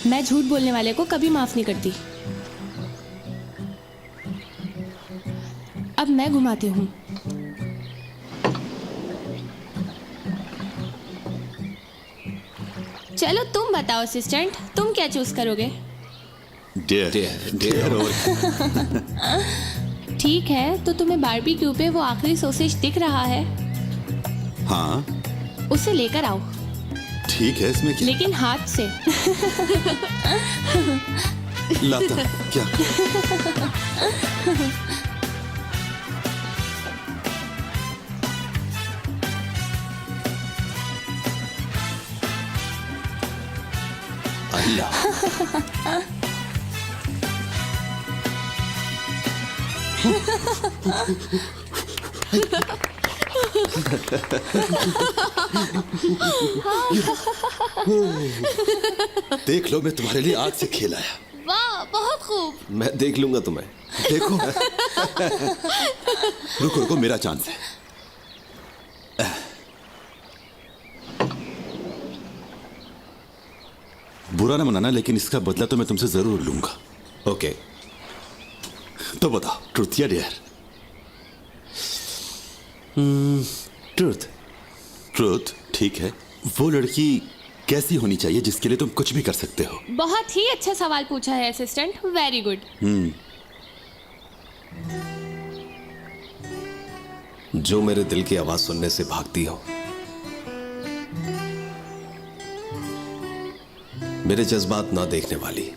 मैं झूठ बोलने वाले को कभी माफ नहीं करती। अब मैं घुमाती हूँ। चलो तुम बताओ असिस्टेंट, तुम क्या चूज करोगे? डियर और ठीक है, तो तुम्हें बारबेक्यू पे वो आखिरी सॉसेज दिख रहा है? हाँ उसे लेकर आओ, ठीक है, इसमें क्या? लेकिन हाथ से। लाता हूं, क्या? अल्लाह देख लो, मैं तुम्हारे लिए आग से खेल आया। वाह, बहुत खूब। मैं देख लूंगा तुम्हें। देखो। रुको रुको, मेरा चांस है। बुरा ना मनाना, लेकिन इसका बदला तो मैं तुमसे जरूर लूंगा। ओके, तो बताओ, ट्रुथ या डेयर? ट्रूथ। ट्रुथ, ठीक है। वो लड़की कैसी होनी चाहिए जिसके लिए तुम कुछ भी कर सकते हो? बहुत ही अच्छा सवाल पूछा है असिस्टेंट, वेरी गुड। जो मेरे दिल की आवाज सुनने से भागती हो, मेरे जज्बात ना देखने वाली,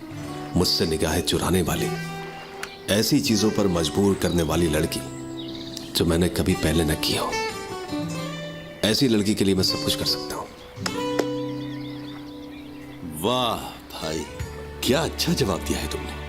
मुझसे निगाहें चुराने वाली, ऐसी चीजों पर मजबूर करने वाली लड़की जो मैंने कभी पहले न की हो, ऐसी लड़की के लिए मैं सब कुछ कर सकता हूं। वाह भाई, क्या अच्छा जवाब दिया है तुमने।